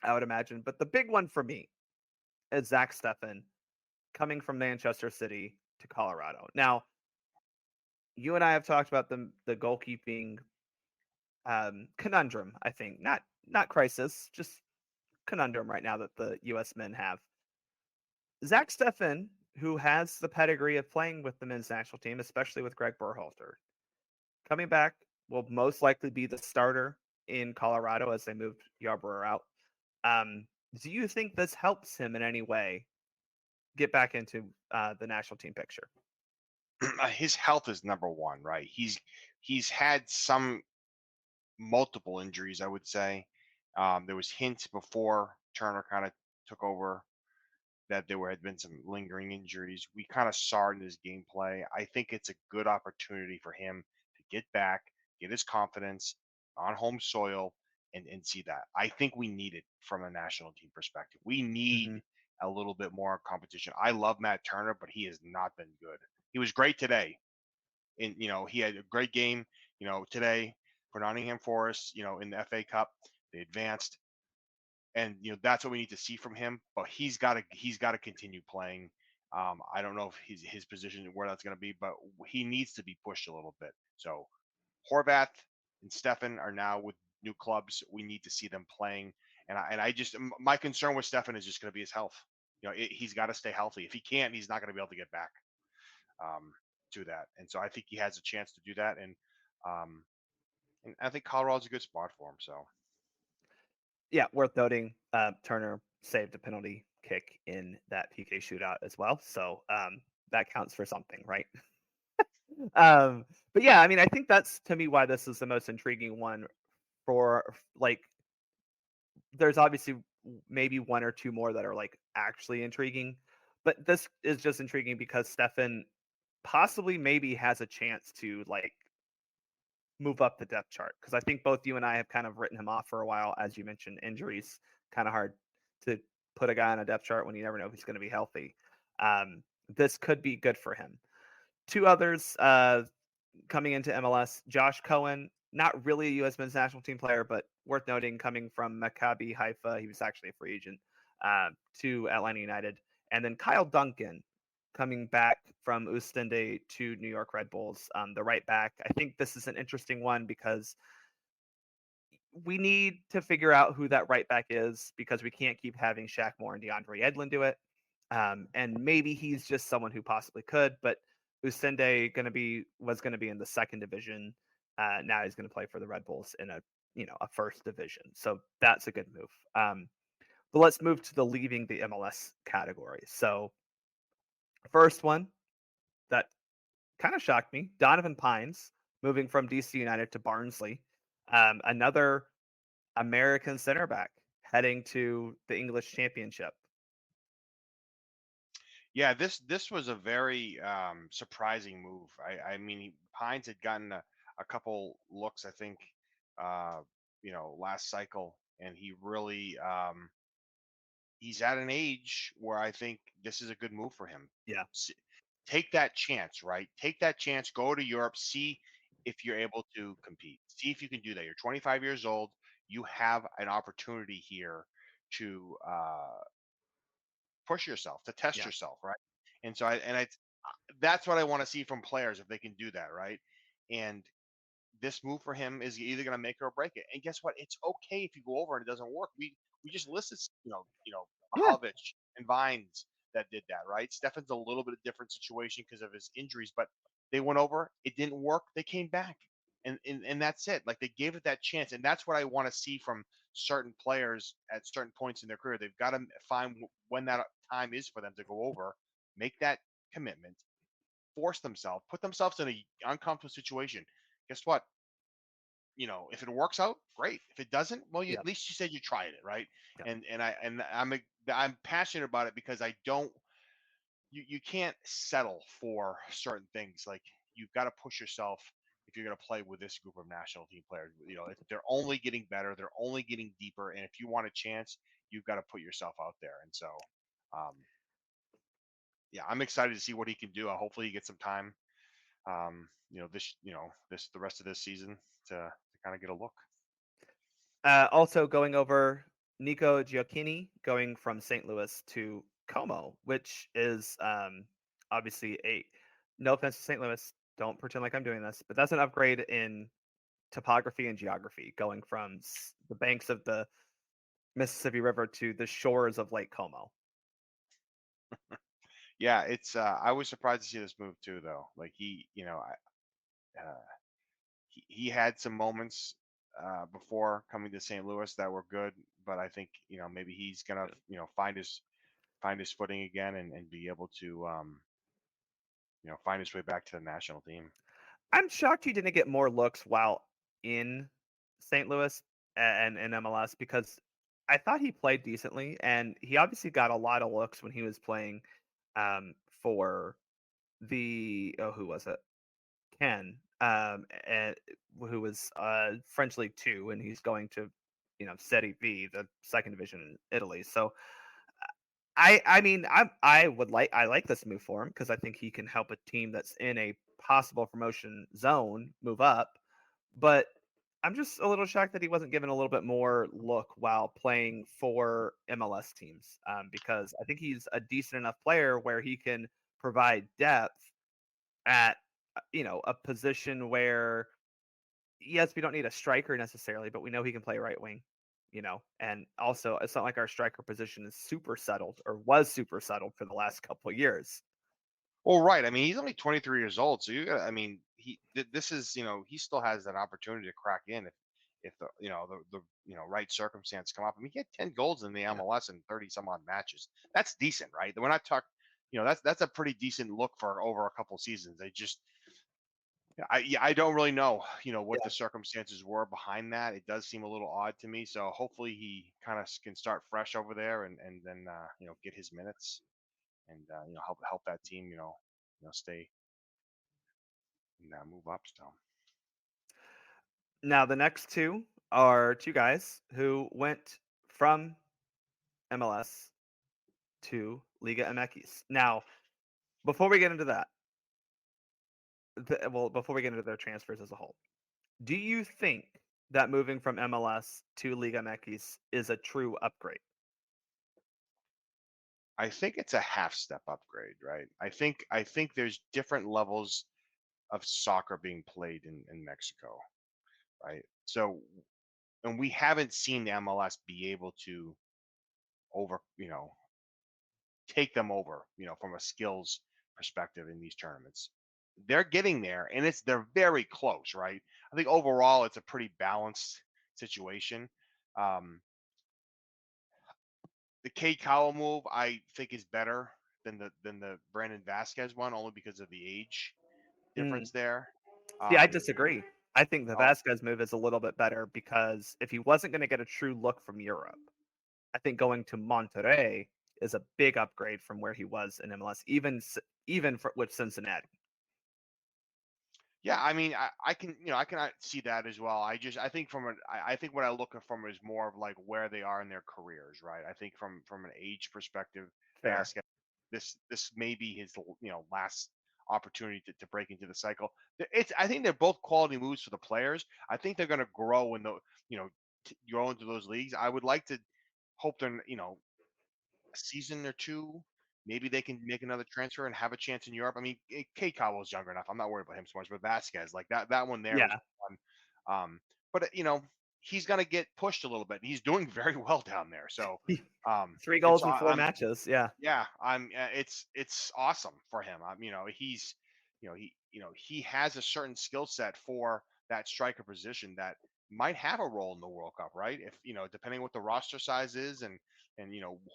Speaker 1: I would imagine. But the big one for me is Zach Steffen coming from Manchester City to Colorado. Now, you and I have talked about the goalkeeping conundrum. I think not crisis, just conundrum right now that the U.S. men have. Zach Steffen, who has the pedigree of playing with the men's national team, especially with Greg Berhalter, coming back will most likely be the starter in Colorado as they move Yarborough out. Um, do you think this helps him in any way get back into the national team picture?
Speaker 2: His health is number one, right? He's had some multiple injuries, I would say. There was hints before Turner kind of took over that had been some lingering injuries. We kind of saw it in his gameplay. I think it's a good opportunity for him to get back, get his confidence on home soil, and see that. I think we need it from a national team perspective. We
Speaker 1: Hmm.
Speaker 2: need a little bit more competition. I love Matt Turner, but he has not been good. He was great today. And he had a great game, today for Nottingham Forest, in the FA Cup. They advanced, and that's what we need to see from him. But he's got to continue playing. I don't know if his position where that's going to be, but he needs to be pushed a little bit. So Horvath and Stefan are now with new clubs. We need to see them playing, and I just my concern with Stefan is just going to be his health. He's got to stay healthy. If he can't, he's not going to be able to get back um, to that. And so I think he has a chance to do that, um, and I think Colorado's a good spot for him. So
Speaker 1: Yeah, worth noting. Turner saved a penalty kick in that PK shootout as well, so that counts for something, right? um, but yeah, I mean, I think that's to me why this is the most intriguing one for like. There's obviously maybe one or two more that are like actually intriguing, but this is just intriguing because Stefan possibly maybe has a chance to like move up the depth chart because I think both you and I have kind of written him off for a while. As you mentioned, injuries kind of hard to put a guy on a depth chart when you never know if he's going to be healthy. This could be good for him. Two others coming into MLS, Josh Cohen, not really a U.S. men's national team player, but worth noting, coming from Maccabi Haifa, he was actually a free agent to Atlanta United, and then Kyle Duncan coming back from Oostende to New York Red Bulls, the right back. I think this is an interesting one because we need to figure out who that right back is because we can't keep having Shaq Moore and DeAndre Edlin do it. And maybe he's just someone who possibly could, but Usende was gonna be in the second division. Now he's gonna play for the Red Bulls in a first division. So that's a good move. But let's move to the leaving the MLS category. So first one that kind of shocked me, Donovan Pines moving from DC United to Barnsley. Another American center back heading to the English Championship.
Speaker 2: Yeah, this was a very surprising move. I mean, Hines had gotten a couple looks, I think, uh, last cycle, and he's at an age where I think this is a good move for him.
Speaker 1: Yeah,
Speaker 2: S- Take that chance, right? Take that chance. Go to Europe. See if you're able to compete. See if you can do that. You're 25 years old. You have an opportunity here to push yourself, to test
Speaker 1: yeah,
Speaker 2: yourself, right? And so that's what I want to see from players if they can do that, right? And this move for him is either going to make it or break it. And guess what? It's okay if you go over and it doesn't work. We just listed,
Speaker 1: yeah,
Speaker 2: Mahovich and Vines that did that, right? Stefan's a little bit of different situation because of his injuries, but they went over, it didn't work, they came back. And that's it. Like they gave it that chance. And that's what I want to see from certain players at certain points in their career. They've got to find when that time is for them to go over, make that commitment, force themselves, put themselves in an uncomfortable situation. Guess what? If it works out, great. If it doesn't, well,
Speaker 1: yeah,
Speaker 2: at least you said you tried it, right?
Speaker 1: yeah,
Speaker 2: I'm passionate about it because I don't. You can't settle for certain things. Like you've got to push yourself if you're going to play with this group of national team players. They're only getting better, they're only getting deeper, and if you want a chance, you've got to put yourself out there. And so, um, yeah, I'm excited to see what he can do. Hopefully, he gets some time. This the rest of this season to kind of get a look.
Speaker 1: Also going over Nico Gioacchini going from St. Louis to Como, which is obviously a no offense to St. Louis, don't pretend like I'm doing this, but that's an upgrade in topography and geography going from the banks of the Mississippi River to the shores of Lake Como.
Speaker 2: Yeah, it's I was surprised to see this move too, though. Like he had some moments before coming to St. Louis that were good, but I think maybe he's gonna find his footing again and be able to find his way back to the national team.
Speaker 1: I'm shocked he didn't get more looks while in St. Louis and in MLS because I thought he played decently and he obviously got a lot of looks when he was playing for who was it? Ken, and who was French League Two, and he's going to Serie B, the second division in Italy. So I mean I like this move for him because I think he can help a team that's in a possible promotion zone move up. But I'm just a little shocked that he wasn't given a little bit more look while playing for MLS teams because I think he's a decent enough player where he can provide depth at a position where yes, we don't need a striker necessarily, but we know he can play right wing, and also it's not like our striker position is super settled or was super settled for the last couple of years.
Speaker 2: Well, right. I mean, he's only 23 years old, so I mean, this is he still has that opportunity to crack in if the right circumstance come up. I mean, he had 10 goals in the
Speaker 1: Yeah.
Speaker 2: MLS in 30 some odd matches. That's decent, right? We're not talking. That's a pretty decent look for over a couple seasons. They just I don't really know, what
Speaker 1: Yeah.
Speaker 2: the circumstances were behind that. It does seem a little odd to me. So hopefully he kind of can start fresh over there and then get his minutes and help that team stay and move up. So
Speaker 1: Now the next two are two guys who went from MLS to Liga MX. Now, before we get into that, before we get into their transfers as a whole, do you think that moving from MLS to Liga MX is a true upgrade?
Speaker 2: I think it's a half step upgrade, right? I think there's different levels of soccer being played in Mexico, right? So and we haven't seen the MLS be able to over, take them over, from a skills perspective in these tournaments. They're getting there and they're very close, right? I think overall it's a pretty balanced situation. Um, the Kate Cowell move I think is better than the Brandon Vasquez one, only because of the age
Speaker 1: Mm.
Speaker 2: difference there.
Speaker 1: See, I
Speaker 2: Um,
Speaker 1: disagree. I think the
Speaker 2: oh,
Speaker 1: Vasquez move is a little bit better because if he wasn't going to get a true look from Europe, I think going to Monterrey is a big upgrade from where he was in MLS, with Cincinnati.
Speaker 2: yeah, I mean, I can see that as well. I think I think what I look at from is more of like where they are in their careers, right? I think from an age perspective,
Speaker 1: Fair.
Speaker 2: Vasquez, this may be his last opportunity to break into the cycle. I think they're both quality moves for the players. I think they're going to grow in the you know grow into those leagues. I would like to hope they're a season or two, maybe they can make another transfer and have a chance in Europe. I mean, Kate Cowell's younger enough. I'm not worried about him so much, but Vasquez, like that one there was
Speaker 1: Yeah.
Speaker 2: fun. But he's gonna get pushed a little bit. He's doing very well down there. So
Speaker 1: Three
Speaker 2: it's
Speaker 1: goals in four
Speaker 2: I'm
Speaker 1: matches. Yeah.
Speaker 2: yeah, it's awesome for him. He has a certain skill set for that striker position that might have a role in the World Cup, right? If depending what the roster size is and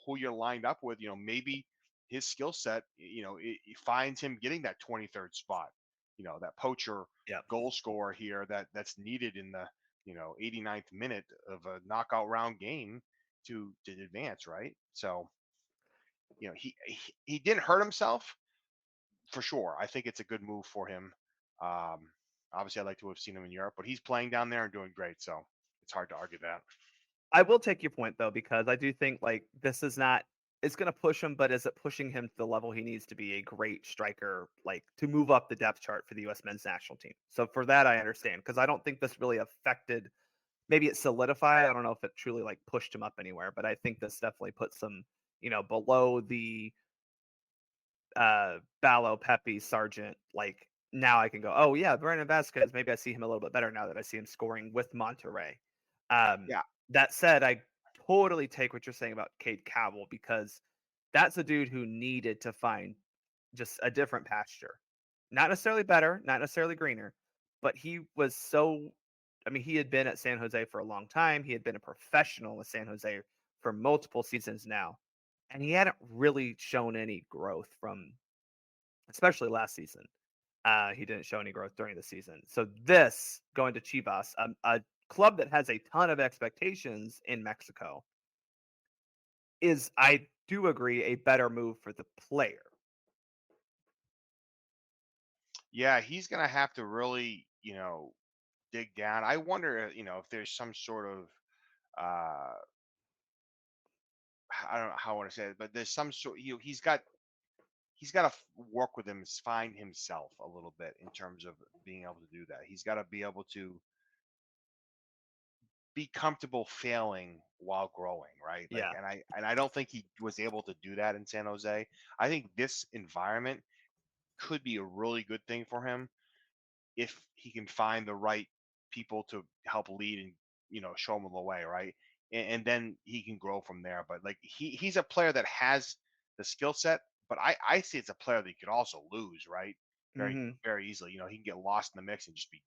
Speaker 2: who you're lined up with, maybe his skill set, it finds him getting that 23rd spot, that poacher
Speaker 1: Yep.
Speaker 2: goal scorer here that's needed in the 89th minute of a knockout round game to advance, right? So he didn't hurt himself for sure. I think it's a good move for him. Um, Obviously, I'd like to have seen him in Europe, but he's playing down there and doing great, so it's hard to argue that.
Speaker 1: I will take your point though, because I do think like this is not it's gonna push him, but is it pushing him to the level he needs to be a great striker, like to move up the depth chart for the US men's national team? So for that I understand because I don't think this really affected maybe it solidified. I don't know if it truly like pushed him up anywhere, but I think this definitely puts him, below the Ballo, Pepe, Sargent. Like now I can go, oh yeah, Brandon Vasquez. Maybe I see him a little bit better now that I see him scoring with Monterrey. Um,
Speaker 2: Yeah,
Speaker 1: that said, I totally take what you're saying about Cade Cowell because that's a dude who needed to find just a different pasture. Not necessarily better, not necessarily greener, but he was so I mean, he had been at San Jose for a long time. He had been a professional with San Jose for multiple seasons now. And he hadn't really shown any growth from especially last season. He didn't show any growth during the season. So this going to Chivas, a club that has a ton of expectations in Mexico, is I do agree a better move for the player.
Speaker 2: yeah, he's gonna have to really dig down. I wonder if there's some sort of uh I don't know how I want to say it, but there's some sort he's got to work with him, find himself a little bit in terms of being able to do that. He's got to be able to be comfortable failing while growing, right? Like,
Speaker 1: Yeah.
Speaker 2: and I don't think he was able to do that in San Jose. I think this environment could be a really good thing for him if he can find the right people to help lead and show him the way, right? And then he can grow from there. But like he's a player that has the skill set, but I see it's a player that you could also lose, right? Very
Speaker 1: Hmm.
Speaker 2: very easily. He can get lost in the mix and just be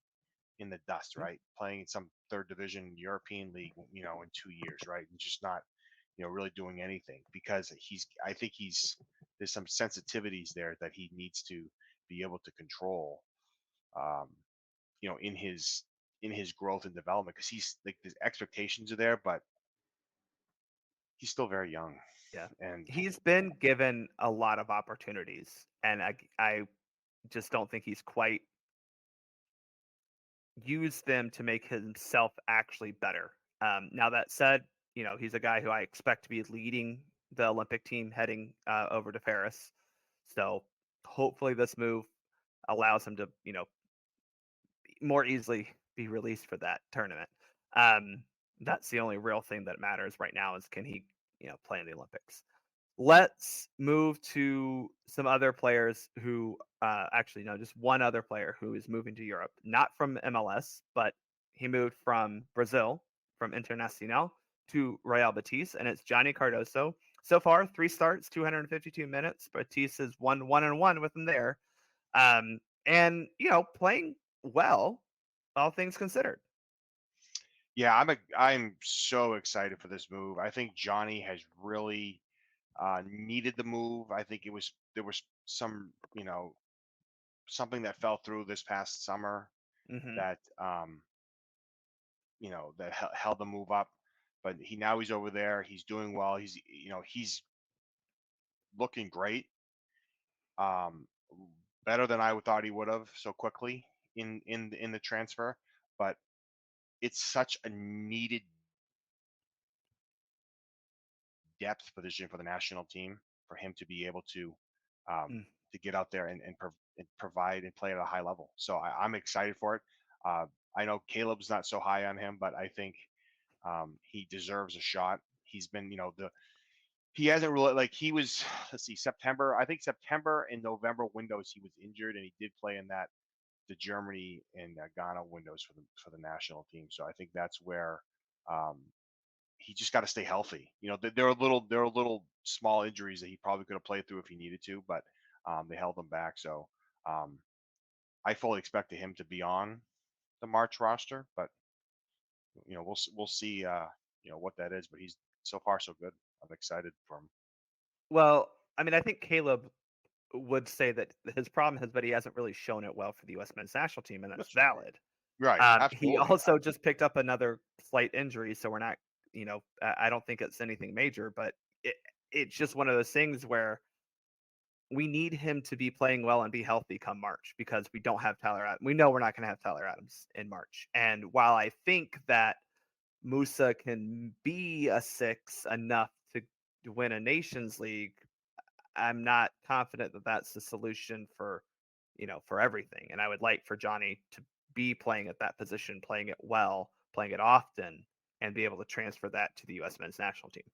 Speaker 2: in the dust, right? Playing in some third division European league, in 2 years, right? And just not, really doing anything because I think there's some sensitivities there that he needs to be able to control. um, in his growth and development, because he's like the expectations are there, but he's still very young.
Speaker 1: Yeah.
Speaker 2: And
Speaker 1: He's been given a lot of opportunities, and I just don't think he's quite used them to make himself actually better. Now that said, he's a guy who I expect to be leading the Olympic team heading over to Paris. So hopefully this move allows him to, more easily be released for that tournament. Um, that's the only real thing that matters right now is can he, play in the Olympics. Let's move to some other players who, actually, no, just one other player who is moving to Europe, not from MLS, but he moved from Brazil, from Internacional to Real Betis, and it's Johnny Cardoso. So far, 3 starts, 252 minutes. Betis is 1-1 with him there, and playing well, all things considered.
Speaker 2: yeah, I'm so excited for this move. I think Johnny has really needed the move. I think there was some, something that fell through this past summer
Speaker 1: Hmm.
Speaker 2: that that held the move up. But he's over there. He's doing well. He's looking great. Um, Better than I thought he would have so quickly in the transfer. But it's such a needed depth position for the national team for him to be able
Speaker 1: Mm.
Speaker 2: to get out there and provide and play at a high level. So I'm excited for it. Uh, I know Caleb's not so high on him, but I think he deserves a shot. He's been, he hasn't really like he was. Let's see, September. I think September and November windows he was injured, and he did play in the Germany and Ghana windows for the national team. So I think that's where um, he just got to stay healthy. There are little small injuries that he probably could have played through if he needed to, but they held him back. So um, I fully expect him to be on the March roster, but we'll see what that is. But he's so far so good. I'm excited for him.
Speaker 1: Well, I mean, I think Caleb would say that his problem has been he hasn't really shown it well for the U.S. men's national team, and that's
Speaker 2: That's
Speaker 1: valid.
Speaker 2: right.
Speaker 1: He
Speaker 2: Absolutely.
Speaker 1: also just picked up another slight injury, so we're not, I don't think it's anything major, but it, it's just one of those things where we need him to be playing well and be healthy come March because we don't have Tyler Adams. We know we're not going to have Tyler Adams in March. And while I think that Musa can be a six enough to win a Nations League, I'm not confident that that's the solution for, for everything. And I would like for Johnny to be playing at that position, playing it well, playing it often, and be able to transfer that to the U.S. men's national team.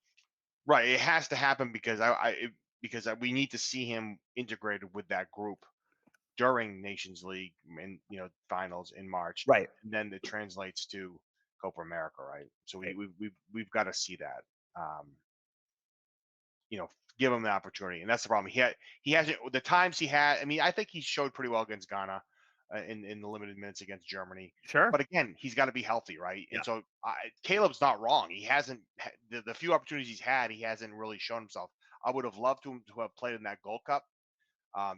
Speaker 2: Right. It has to happen because we need to see him integrated with that group during Nations League and finals in March,
Speaker 1: Right.
Speaker 2: and then it translates to Copa America, right? So
Speaker 1: Right.
Speaker 2: we've got to see that. Um, you know, give him the opportunity, and that's the problem. He hasn't the times he had. I mean, I think he showed pretty well against Ghana in the limited minutes against Germany.
Speaker 1: Sure.
Speaker 2: But again, he's got to be healthy, right? And
Speaker 1: Yeah.
Speaker 2: so Caleb's not wrong. He hasn't the few opportunities he's had, he hasn't really shown himself. I would have loved him to have played in that Gold Cup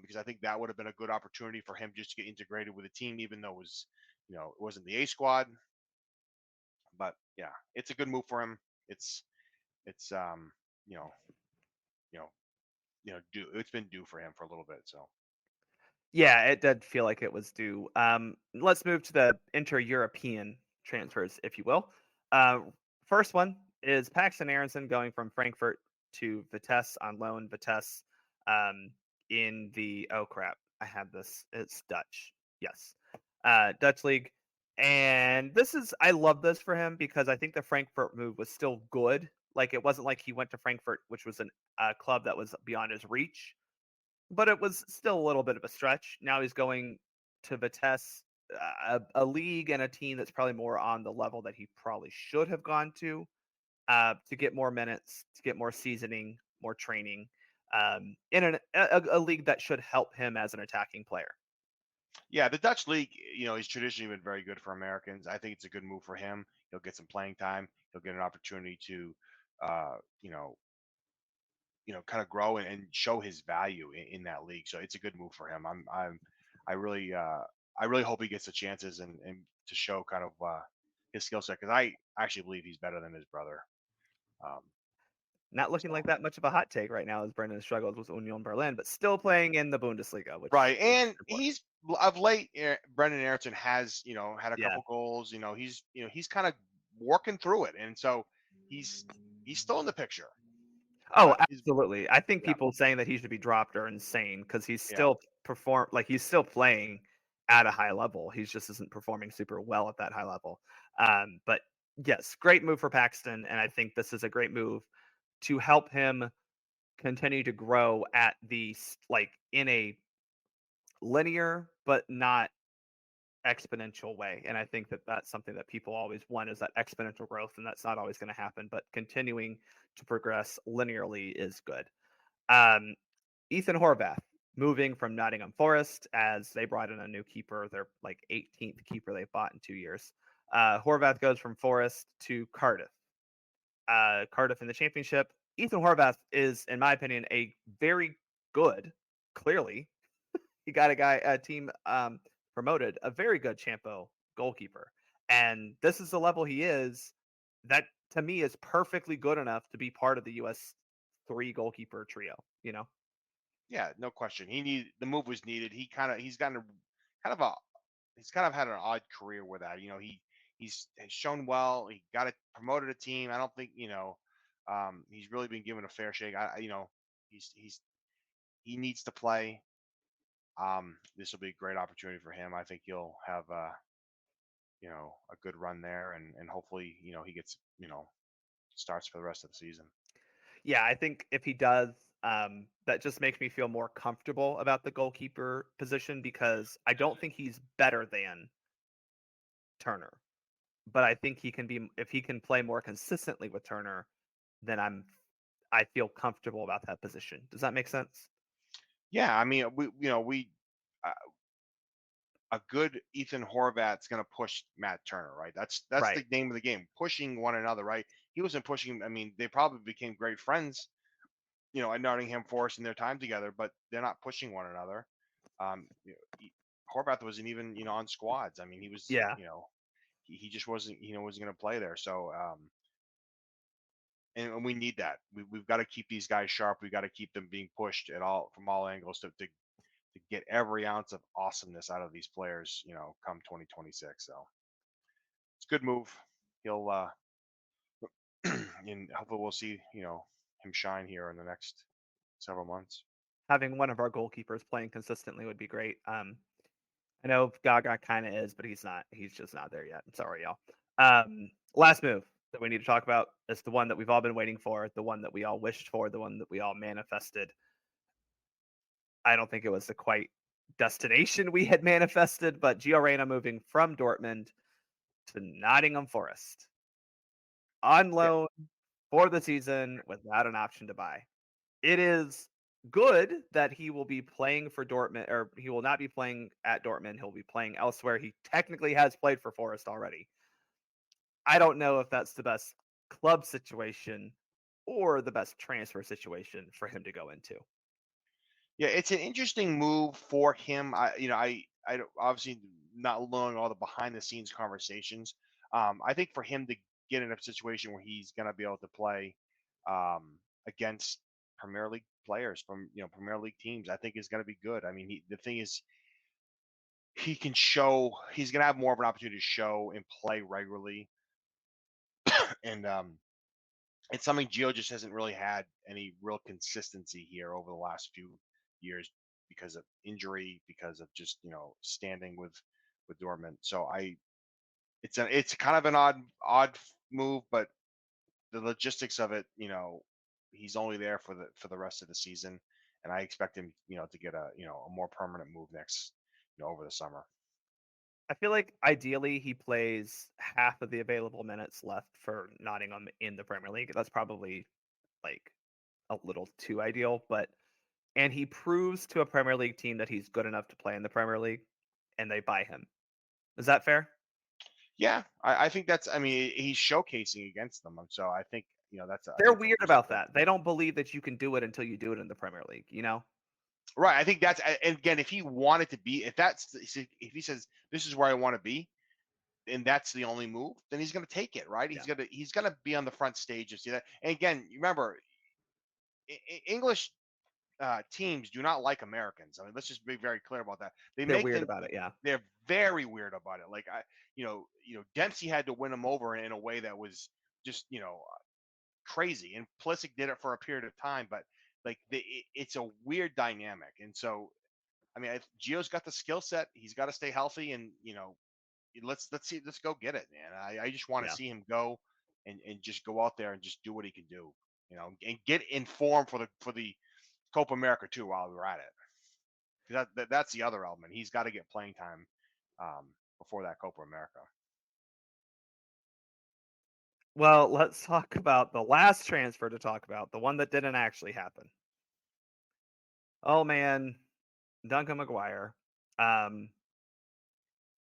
Speaker 2: because I think that would have been a good opportunity for him just to get integrated with the team, even though it wasn't the A squad. But yeah, it's a good move for him. It's you know you know it's been due for him for a little bit. So
Speaker 1: Yeah, it did feel like it was due. Let's move to the inter-European transfers, if you will. Uh, First one is Paxton Aronson going from Frankfurt to Vitesse on loan. Vitesse, um, in the oh crap, I had this. It's Dutch. Yes, Dutch league, and I love this for him because I think the Frankfurt move was still good. Like it wasn't like he went to Frankfurt, which was a club that was beyond his reach, but it was still a little bit of a stretch. Now he's going to Vitesse, a league and a team that's probably more on the level that he probably should have gone to get more minutes, to get more seasoning, more training, in a league that should help him as an attacking player.
Speaker 2: yeah, the Dutch league, has traditionally been very good for Americans. I think it's a good move for him. He'll get some playing time. He'll get an opportunity to, uh, you know, kind of grow and show his value in that league. So it's a good move for him. I really, I really hope he gets the chances and to show kind of his skill set because I actually believe he's better than his brother. Um,
Speaker 1: Not looking
Speaker 2: so
Speaker 1: like that much of a hot take right now as Brendan struggles with Union Berlin, but still playing in the Bundesliga, which
Speaker 2: right,
Speaker 1: is
Speaker 2: and
Speaker 1: important.
Speaker 2: he's of late. Brendan Aronson has had a
Speaker 1: Yeah.
Speaker 2: couple goals. He's kind of working through it, and so he's he's still in the picture.
Speaker 1: Oh,
Speaker 2: He's
Speaker 1: absolutely. I think
Speaker 2: Yeah,
Speaker 1: people saying that he should be dropped are insane because he's
Speaker 2: yeah.
Speaker 1: still he's still playing at a high level. He just isn't performing super well at that high level. But yes, great move for Paxton, and I think this is a great move to help him continue to grow at in a linear but not exponential way. And I think that that's something that people always want is that exponential growth, and that's not always going to happen. But continuing to progress linearly is good. Um, Ethan Horvath moving from Nottingham Forest as they brought in a new keeper, their like 18th keeper they bought in 2 years. Horvath goes from Forest to Cardiff. Cardiff in the championship. Ethan Horvath is, in my opinion, a very good, clearly, he got a team promoted, a very good Champo goalkeeper. And this is the level he is. That to me is perfectly good enough to be part of the US three goalkeeper trio, you know?
Speaker 2: Yeah, no question. The move was needed. He's gotten kind of a he's kind of had an odd career with that. Has shown well. He got it promoted a team. I don't think he's really been given a fair shake. He's he needs to play. This will be a great opportunity for him. I think he'll have a good run there, and hopefully he gets starts for the rest of the season.
Speaker 1: Yeah, I think if he does, that just makes me feel more comfortable about the goalkeeper position because I don't think he's better than Turner. But I think he can be if he can play more consistently with Turner, then I feel comfortable about that position. Does that make sense?
Speaker 2: Yeah, I mean we uh, a good Ethan Horvat's going to push Matt Turner, right? That's
Speaker 1: Right.
Speaker 2: the name of the game, pushing one another, right? He wasn't pushing. I mean, they probably became great friends, at Nottingham Forest in their time together, but they're not pushing one another. Horvath wasn't even on squads. I mean, he was
Speaker 1: Yeah.
Speaker 2: he just wasn't going to play there. So and we need that. We've got to keep these guys sharp. We got to keep them being pushed at all from all angles to get every ounce of awesomeness out of these players. Come 2026. So it's a good move. He'll and hopefully we'll see him shine here in the next several months.
Speaker 1: Having one of our goalkeepers playing consistently would be great. I know Gaga kind of is, but he's not. He's just not there yet. I'm sorry, y'all. Last move that we need to talk about is the one that we've all been waiting for, the one that we all wished for, the one that we all manifested. I don't think it was the quite destination we had manifested, but Gio Reyna moving from Dortmund to Nottingham Forest on
Speaker 2: Yeah,
Speaker 1: loan for the season without an option to buy. It is good that he will be playing for Dortmund, or he will not be playing at Dortmund. He'll be playing elsewhere. He technically has played for Forest already. I don't know if that's the best club situation or the best transfer situation for him to go into.
Speaker 2: yeah, it's an interesting move for him. Obviously not knowing all the behind the scenes conversations. I think for him to get in a situation where he's going to be able to play against Premier League players from Premier League teams, I think is going to be good. I mean, the thing is, he's going to have more of an opportunity to show and play regularly, and it's something Gio just hasn't really had any real consistency here over the last few years because of injury, because of just standing with Dortmund. So it's kind of an odd move, but the logistics of it, he's only there for the rest of the season, and I expect him, to get a more permanent move next, over the summer.
Speaker 1: I feel like ideally he plays half of the available minutes left for Nottingham in the Premier League. That's probably like a little too ideal, but and he proves to a Premier League team that he's good enough to play in the Premier League and they buy him. Is that fair?
Speaker 2: Yeah, I think that's. I mean, he's showcasing against them, so I think I
Speaker 1: They're
Speaker 2: think
Speaker 1: weird
Speaker 2: there's a
Speaker 1: about that. They don't believe that you can do it until you do it in the Premier League, you know?
Speaker 2: Right. I think and again, if he wanted to be, if he says this is where I want to be, and that's the only move, then he's going to take it. Right.
Speaker 1: Yeah,
Speaker 2: He's gonna be on the front stage and see that. And again, you remember, English teams do not like Americans. I mean, let's just be very clear about that. They
Speaker 1: they're
Speaker 2: make
Speaker 1: weird
Speaker 2: them.
Speaker 1: about it. Yeah,
Speaker 2: They're very weird about it. Like Dempsey had to win him over in a way that was just crazy. And Pulisic did it for a period of time, but like it's a weird dynamic. And so, I mean, Gio's got the skill set. He's got to stay healthy, and let's go get it, man. I just want to
Speaker 1: yeah.
Speaker 2: see him go and just go out there and just do what he can do, and get in form for the Copa America too while we're at it. 'Cause that's the other element. He's got to get playing time before that Copa America.
Speaker 1: Well, let's talk about the last transfer to talk about, the one that didn't actually happen. Oh man, Duncan McGuire. Um,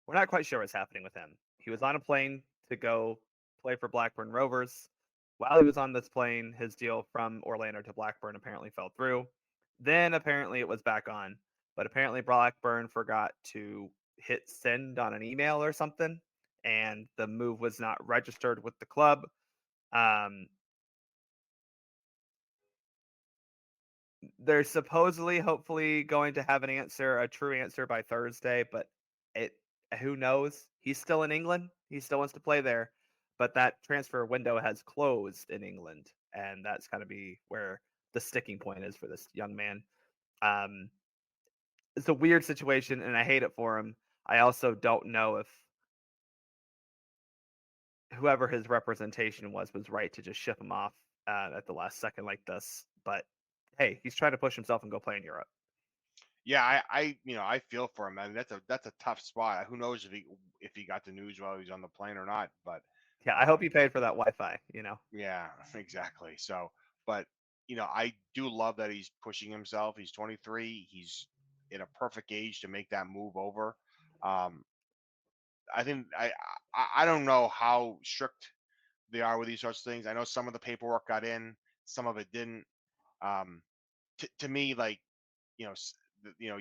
Speaker 1: we're not quite sure what's happening with him. He was on a plane to go play for Blackburn Rovers. While he was on this plane, his deal from Orlando to Blackburn apparently fell through. Then apparently it was back on, but apparently Blackburn forgot to hit send on an email or something, and the move was not registered with the club. Um, they're supposedly, hopefully, going to have a true answer by Thursday, but it who knows? He's still in England. He still wants to play there, but that transfer window has closed in England, and that's going to be where the sticking point is for this young man. Um, it's a weird situation, and I hate it for him. I also don't know if whoever his representation was right to just ship him off at the last second like this. But hey, he's trying to push himself and go play in Europe.
Speaker 2: Yeah, I feel for him. I mean, that's a tough spot. Who knows if he got the news while he was on the plane or not? But
Speaker 1: Yeah, I hope
Speaker 2: um,
Speaker 1: he paid for that Wi-Fi. You know.
Speaker 2: yeah, exactly. So, but I do love that he's pushing himself. He's 23. He's in a perfect age to make that move over. Um, I think I don't know how strict they are with these sorts of things. I know some of the paperwork got in, some of it didn't. Um, to me, like you know, s- you know,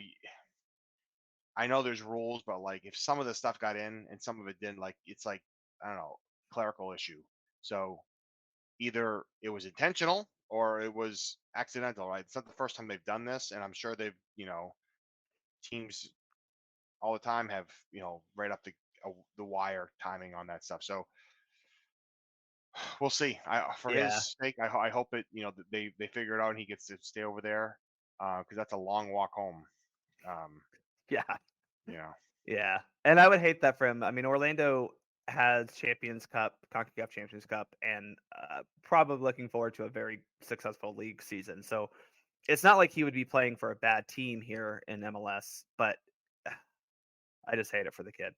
Speaker 2: I know there's rules, but like if some of the stuff got in and some of it didn't, like it's like I don't know, clerical issue. So either it was intentional or it was accidental, right? It's not the first time they've done this, and I'm sure teams all the time have right up the wire timing on that stuff. So we'll see. For
Speaker 1: Yeah,
Speaker 2: his sake, I hope that they figure it out and he gets to stay over there because that's a long walk home. Um,
Speaker 1: yeah,
Speaker 2: you know.
Speaker 1: yeah. And I would hate that for him. I mean, Orlando has Champions Cup, CONCACAF Champions Cup, and probably looking forward to a very successful league season. So it's not like he would be playing for a bad team here in MLS, but I just hate it for the kid.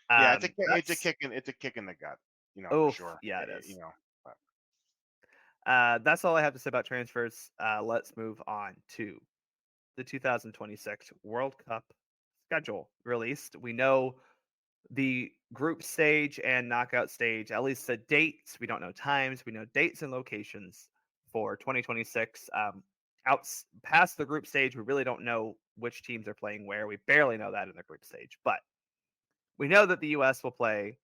Speaker 2: Yeah,
Speaker 1: That's
Speaker 2: it's a kick in the gut, for
Speaker 1: oof.
Speaker 2: sure.
Speaker 1: Yeah, it is.
Speaker 2: But
Speaker 1: That's all I have to say about transfers. Let's move on to the 2026 World Cup schedule released. We know the group stage and knockout stage, at least the dates. We don't know times. We know dates and locations for 2026. Past the group stage, we really don't know which teams are playing where. We barely know that in the group stage, but we know that the U.S. will play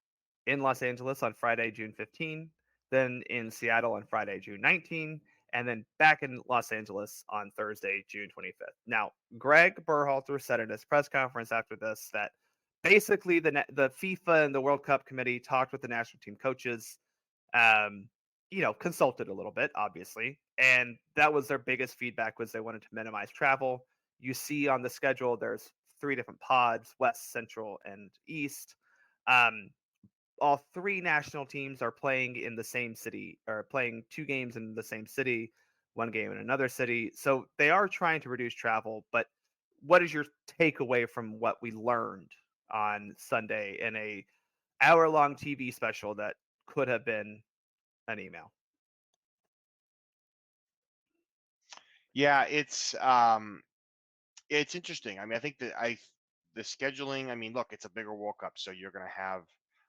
Speaker 1: in Los Angeles on Friday, June 15, then in Seattle on Friday, June 19, and then back in Los Angeles on Thursday, June 25th. Now, Greg Berhalter said in his press conference after this that basically the FIFA and the World Cup committee talked with the national team coaches, um, consulted a little bit, obviously, and that was their biggest feedback was they wanted to minimize travel. You see on the schedule, there's three different pods: West, Central, and East. Um, all three national teams are playing in the same city or playing two games in the same city, one game in another city. So they are trying to reduce travel. But what is your takeaway from what we learned on Sunday in a hour-long TV special that could have been an email?
Speaker 2: yeah, it's interesting. I mean, I think the scheduling. I mean, look, it's a bigger World Cup, so you're going to have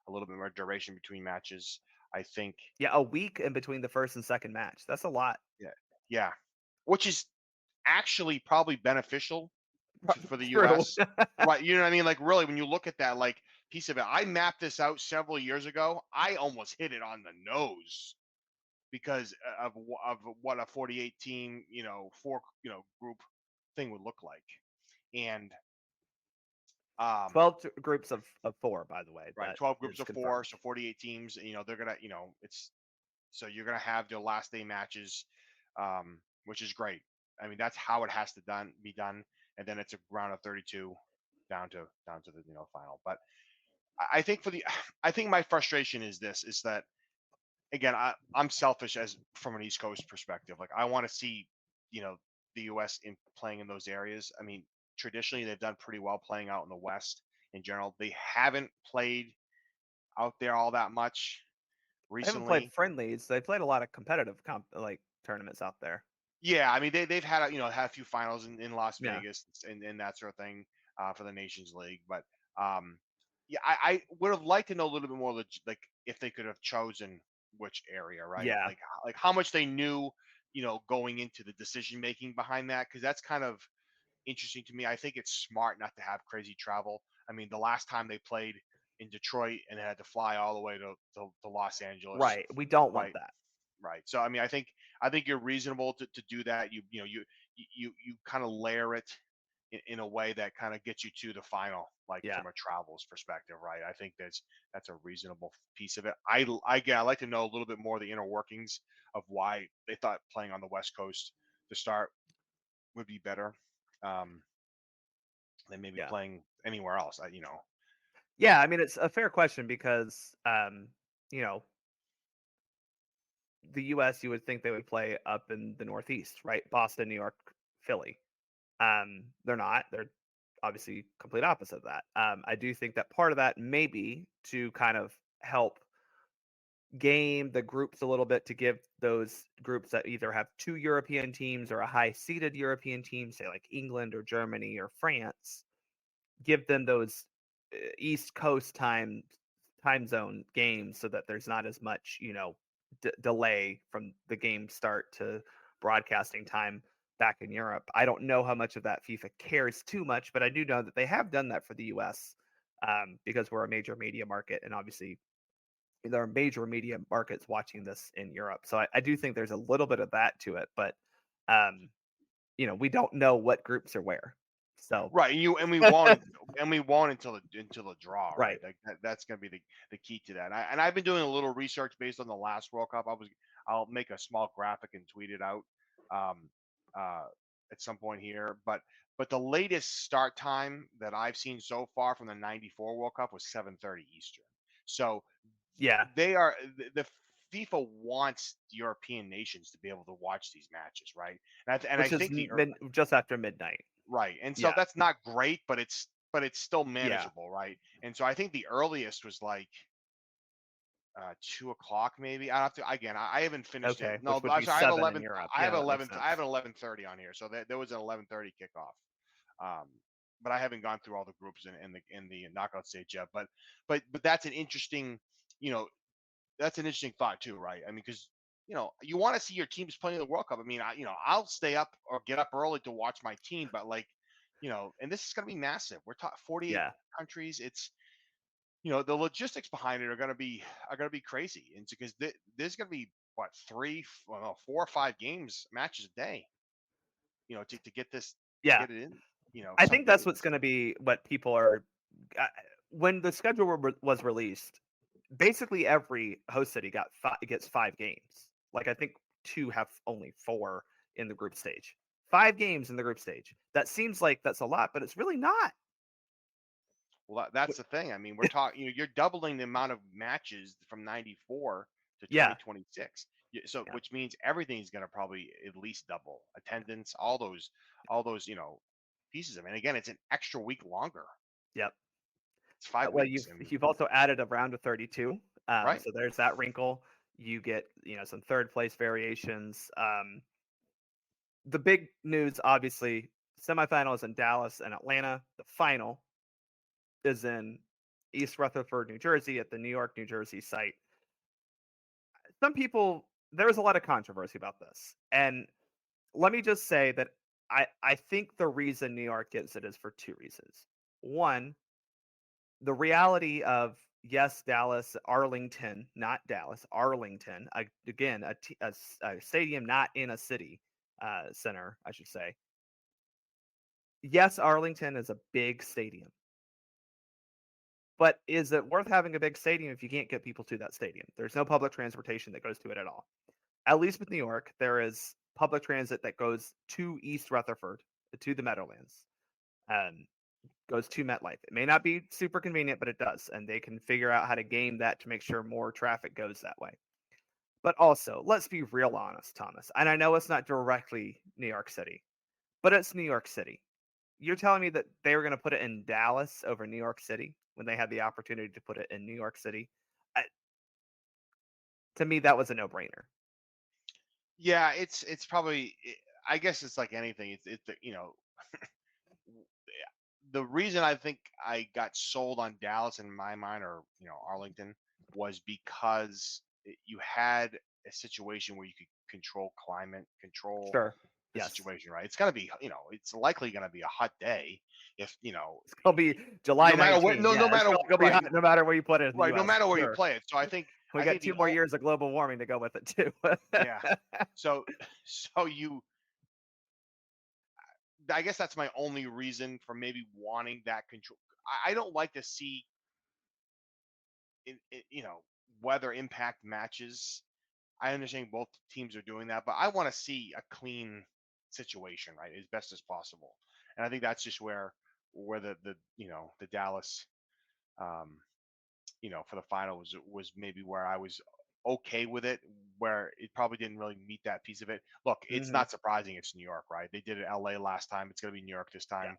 Speaker 2: a little bit more duration between matches. I think,
Speaker 1: Yeah, a week in between the first and second match. That's a lot.
Speaker 2: yeah, yeah, which is actually probably beneficial for the
Speaker 1: True.
Speaker 2: U.S. Right? You know what I mean? Like really, when you look at that like piece of it, I mapped this out several years ago. I almost hit it on the nose because of what a 48 team, four, group thing would look like. And
Speaker 1: 12 groups of 4, by the way.
Speaker 2: right,
Speaker 1: That
Speaker 2: 12 groups
Speaker 1: is
Speaker 2: of four,
Speaker 1: confirmed.
Speaker 2: so 48 teams. They're gonna, it's so you're gonna have the last day matches, which is great. I mean, that's how it has to be done, and then it's a round of 32 down to the final. But I think I think my frustration is this: is that again, I'm selfish as from an East Coast perspective. Like I want to see, you know, the U.S. in playing in those areas. I mean, traditionally they've done pretty well playing out in the West in general. They haven't played out there all that much
Speaker 1: They haven't played
Speaker 2: recently.
Speaker 1: friendlies. They played a lot of competitive tournaments out there.
Speaker 2: Yeah, I mean they've had had a few finals in Las
Speaker 1: Yeah.
Speaker 2: Vegas and that sort of thing for the Nations League, but um, yeah, I would have liked to know a little bit more like if they could have chosen which area, right?
Speaker 1: Yeah.
Speaker 2: Like how much they knew, going into the decision making behind that, because that's kind of interesting to me. I think it's smart not to have crazy travel. I mean, the last time they played in Detroit and they had to fly all the way to Los Angeles,
Speaker 1: Right. We don't want
Speaker 2: right?
Speaker 1: that.
Speaker 2: Right. So I mean, I think you're reasonable to do that. You kind of layer it in a way that kind of gets you to the final, like
Speaker 1: Yeah.
Speaker 2: from a travels perspective, right? I think that's a reasonable piece of it. I like to know a little bit more of the inner workings of why they thought playing on the West Coast to start would be better um, than maybe
Speaker 1: Yeah.
Speaker 2: playing anywhere else.
Speaker 1: Yeah, I mean it's a fair question because you know, the US you would think they would play up in the Northeast, right? Boston, New York, Philly. They're not. They're obviously complete opposite of that. I do think that part of that may be to kind of help game the groups a little bit to give those groups that either have two European teams or a high seeded European team, say like England or Germany or France, give them those East Coast time zone games so that there's not as much, delay from the game start to broadcasting time back in Europe. I don't know how much of that FIFA cares too much, but I do know that they have done that for the US because we're a major media market, and obviously there are major media markets watching this in Europe. So I do think there's a little bit of that to it, but um, we don't know what groups are where. So
Speaker 2: Right, and we won't until the draw, right?
Speaker 1: right.
Speaker 2: Like that's going to be the key to that. I've been doing a little research based on the last World Cup. I'll make a small graphic and tweet it out um, uh, at some point here. But the latest start time that I've seen so far from the '94 World Cup was 7:30 Eastern. So
Speaker 1: Yeah.
Speaker 2: they are the FIFA wants European nations to be able to watch these matches, right? And I
Speaker 1: Which is
Speaker 2: think
Speaker 1: just after midnight.
Speaker 2: right, and so
Speaker 1: Yeah.
Speaker 2: that's not great, but it's still
Speaker 1: Yeah.
Speaker 2: manageable, right? And so I think the earliest was like 2 o'clock, maybe. I have to again. I haven't finished it.
Speaker 1: Okay.
Speaker 2: No,
Speaker 1: Which would
Speaker 2: I'm
Speaker 1: be
Speaker 2: sorry. I have
Speaker 1: 7 in
Speaker 2: 11.
Speaker 1: Europe.
Speaker 2: I have
Speaker 1: Yeah, that makes
Speaker 2: 11. I
Speaker 1: sense.
Speaker 2: have an 11:30 on here, so there was an 11:30 kickoff. Um, but I haven't gone through all the groups in the knockout stage yet. But that's an interesting, you know, that's an interesting thought too, right? I mean, because you want to see your teams playing in the World Cup. I mean, I'll stay up or get up early to watch my team, but like, and this is going to be massive. We're talking 48
Speaker 1: Yeah.
Speaker 2: countries. It's the logistics behind it are going to be crazy, and because there's going to be what well, no, 4 or 5 matches a day, to get this to
Speaker 1: Yeah.
Speaker 2: get it in,
Speaker 1: I
Speaker 2: some
Speaker 1: think that's what's
Speaker 2: days.
Speaker 1: going to be what people are uh, when the schedule was released. Basically, every host city gets 5 games. Like I think two have only 4 in the group stage. 5 games in the group stage. That seems like that's a lot, but it's really not.
Speaker 2: Well, that's the thing. I mean, we're talking, you're doubling the amount of matches from '94 to
Speaker 1: Yeah.
Speaker 2: 2026. So,
Speaker 1: Yeah.
Speaker 2: which means everything's going to probably at least double attendance, all those, pieces. I mean, again, it's an extra week longer.
Speaker 1: Yep.
Speaker 2: It's five
Speaker 1: Well,
Speaker 2: weeks, and
Speaker 1: you've also added a round of 32.
Speaker 2: right.
Speaker 1: So there's that wrinkle. You get some third place variations. The big news, obviously, semifinals in Dallas and Atlanta. The final is in East Rutherford, New Jersey, at the New York, New Jersey site. Some people, there was a lot of controversy about this, and let me just say that I think the reason New York gets it is for two reasons. One, the reality of yes, Dallas, Arlington, not Dallas, Arlington. Again, a stadium not in a city center, I should say. Yes, Arlington is a big stadium, but is it worth having a big stadium if you can't get people to that stadium? There's no public transportation that goes to it at all. At least with New York, there is public transit that goes to East Rutherford, to the Meadowlands. Um, Goes to MetLife. It may not be super convenient, but it does, and they can figure out how to game that to make sure more traffic goes that way. But also, let's be real honest, Thomas. And I know it's not directly New York City, but it's New York City. You're telling me that they were going to put it in Dallas over New York City when they had the opportunity to put it in New York City? I, to me, that was a no-brainer.
Speaker 2: Yeah, it's probably. I guess it's like anything. It's the reason I think I got sold on Dallas in my mind, or Arlington, was because you had a situation where you could control climate, control
Speaker 1: Sure.
Speaker 2: the
Speaker 1: Yes.
Speaker 2: situation. Right? It's gonna be, it's likely gonna be a hot day if
Speaker 1: It's going to be July
Speaker 2: no matter what,
Speaker 1: 19.
Speaker 2: no,
Speaker 1: Yeah,
Speaker 2: no
Speaker 1: it's
Speaker 2: matter
Speaker 1: going to be
Speaker 2: right,
Speaker 1: hot no matter where you put it in the
Speaker 2: right, no
Speaker 1: U.S.
Speaker 2: matter where you
Speaker 1: Sure.
Speaker 2: play it. So I think
Speaker 1: We
Speaker 2: I
Speaker 1: got
Speaker 2: think the
Speaker 1: 2 more
Speaker 2: whole
Speaker 1: years of global warming to go with it too.
Speaker 2: yeah. So so you I guess that's my only reason for maybe wanting that control. I don't like to see weather impact matches. I understand both teams are doing that, but I want to see a clean situation, right, as best as possible. And I think that's just where the Dallas um, for the final was maybe where I was okay with it, where it probably didn't really meet that piece of it. Look, it's
Speaker 1: Mhm.
Speaker 2: not surprising it's New York, right? They did it LA last time. It's going to be New York this
Speaker 1: Yeah,
Speaker 2: time.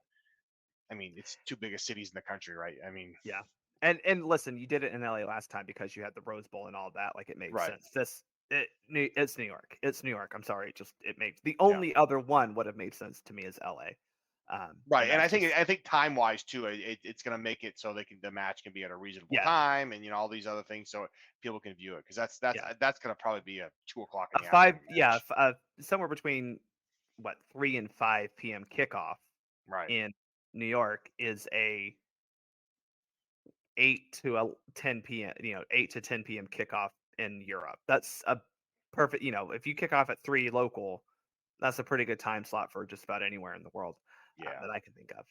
Speaker 2: I mean, it's two biggest cities in the country, right? I mean,
Speaker 1: yeah. And listen, you did it in LA last time because you had the Rose Bowl and all that, like, it made
Speaker 2: right.
Speaker 1: sense. It's New York. It's New York, I'm sorry, it makes the
Speaker 2: Yeah.
Speaker 1: only other one would have made sense to me is LA. And
Speaker 2: Right, and
Speaker 1: that's just
Speaker 2: I think time wise too, it's going to make it so the match can be at a reasonable
Speaker 1: yeah,
Speaker 2: time, and all these other things, so people can view it because
Speaker 1: yeah.
Speaker 2: that's going to probably be a 2 o'clock in
Speaker 1: A
Speaker 2: the
Speaker 1: 5
Speaker 2: afternoon
Speaker 1: yeah,
Speaker 2: match.
Speaker 1: somewhere between, what, 3 and 5 PM kickoff
Speaker 2: Right.
Speaker 1: in New York is a 8 to a 10 PM, 8 to 10 PM kickoff in Europe. That's a perfect, if you kick off at 3 local, that's a pretty good time slot for just about anywhere in the world,
Speaker 2: Yeah.
Speaker 1: that I can think of.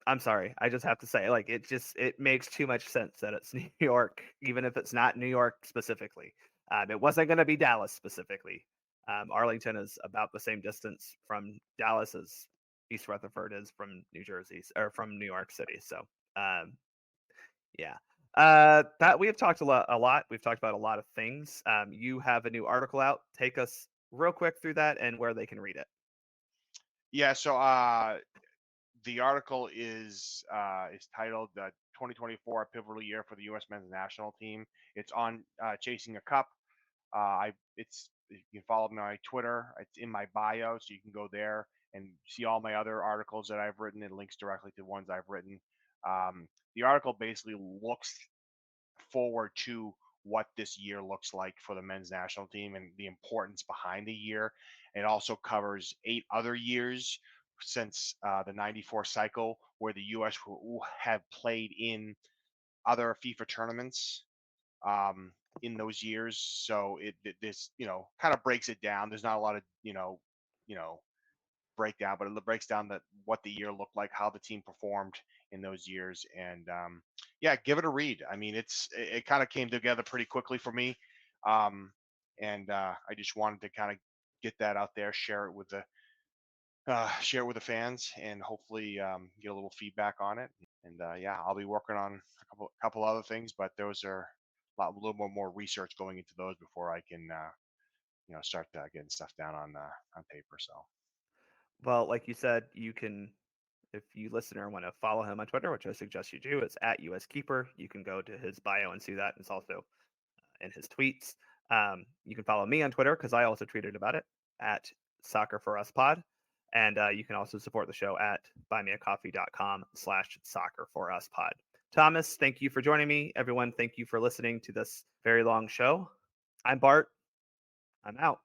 Speaker 1: I'm sorry, I just have to say, like, it makes too much sense that it's New York, even if it's not New York specifically. It wasn't gonna be Dallas specifically. Arlington is about the same distance from Dallas as East Rutherford is from New Jersey or from New York City. So, um, yeah. That we have talked a lot. We've talked about a lot of things. You have a new article out. Take us real quick through that and where they can read it.
Speaker 2: Yeah. So the article is titled "2024 Pivotal Year for the U.S. Men's National Team." It's on Chasing a Cup. You can follow me on Twitter. It's in my bio, so you can go there and see all my other articles that I've written and links directly to ones I've written. The article basically looks forward to what this year looks like for the men's national team and the importance behind the year. It also covers 8 other years since the '94 cycle where the U.S. have played in other FIFA tournaments um, in those years. So this kind of breaks it down. There's not a lot of you know breakdown, but it breaks down what the year looked like, how the team performed in those years, and yeah, give it a read. I mean, it kind of came together pretty quickly for me, and I just wanted to kind of get that out there, share it with the fans, and hopefully get a little feedback on it. And yeah, I'll be working on a couple other things, but those are a little more research going into those before I can start getting stuff down on paper. So
Speaker 1: Well, like you said, you can, if you listener want to follow him on Twitter, which I suggest you do, it's at US Keeper. You can go to his bio and see that. It's also in his tweets. You can follow me on Twitter because I also tweeted about it at Soccer for Us Pod. And you can also support the show at buymeacoffee.com/soccer for us pod. Thomas, thank you for joining me. Everyone, thank you for listening to this very long show. I'm Bart. I'm out.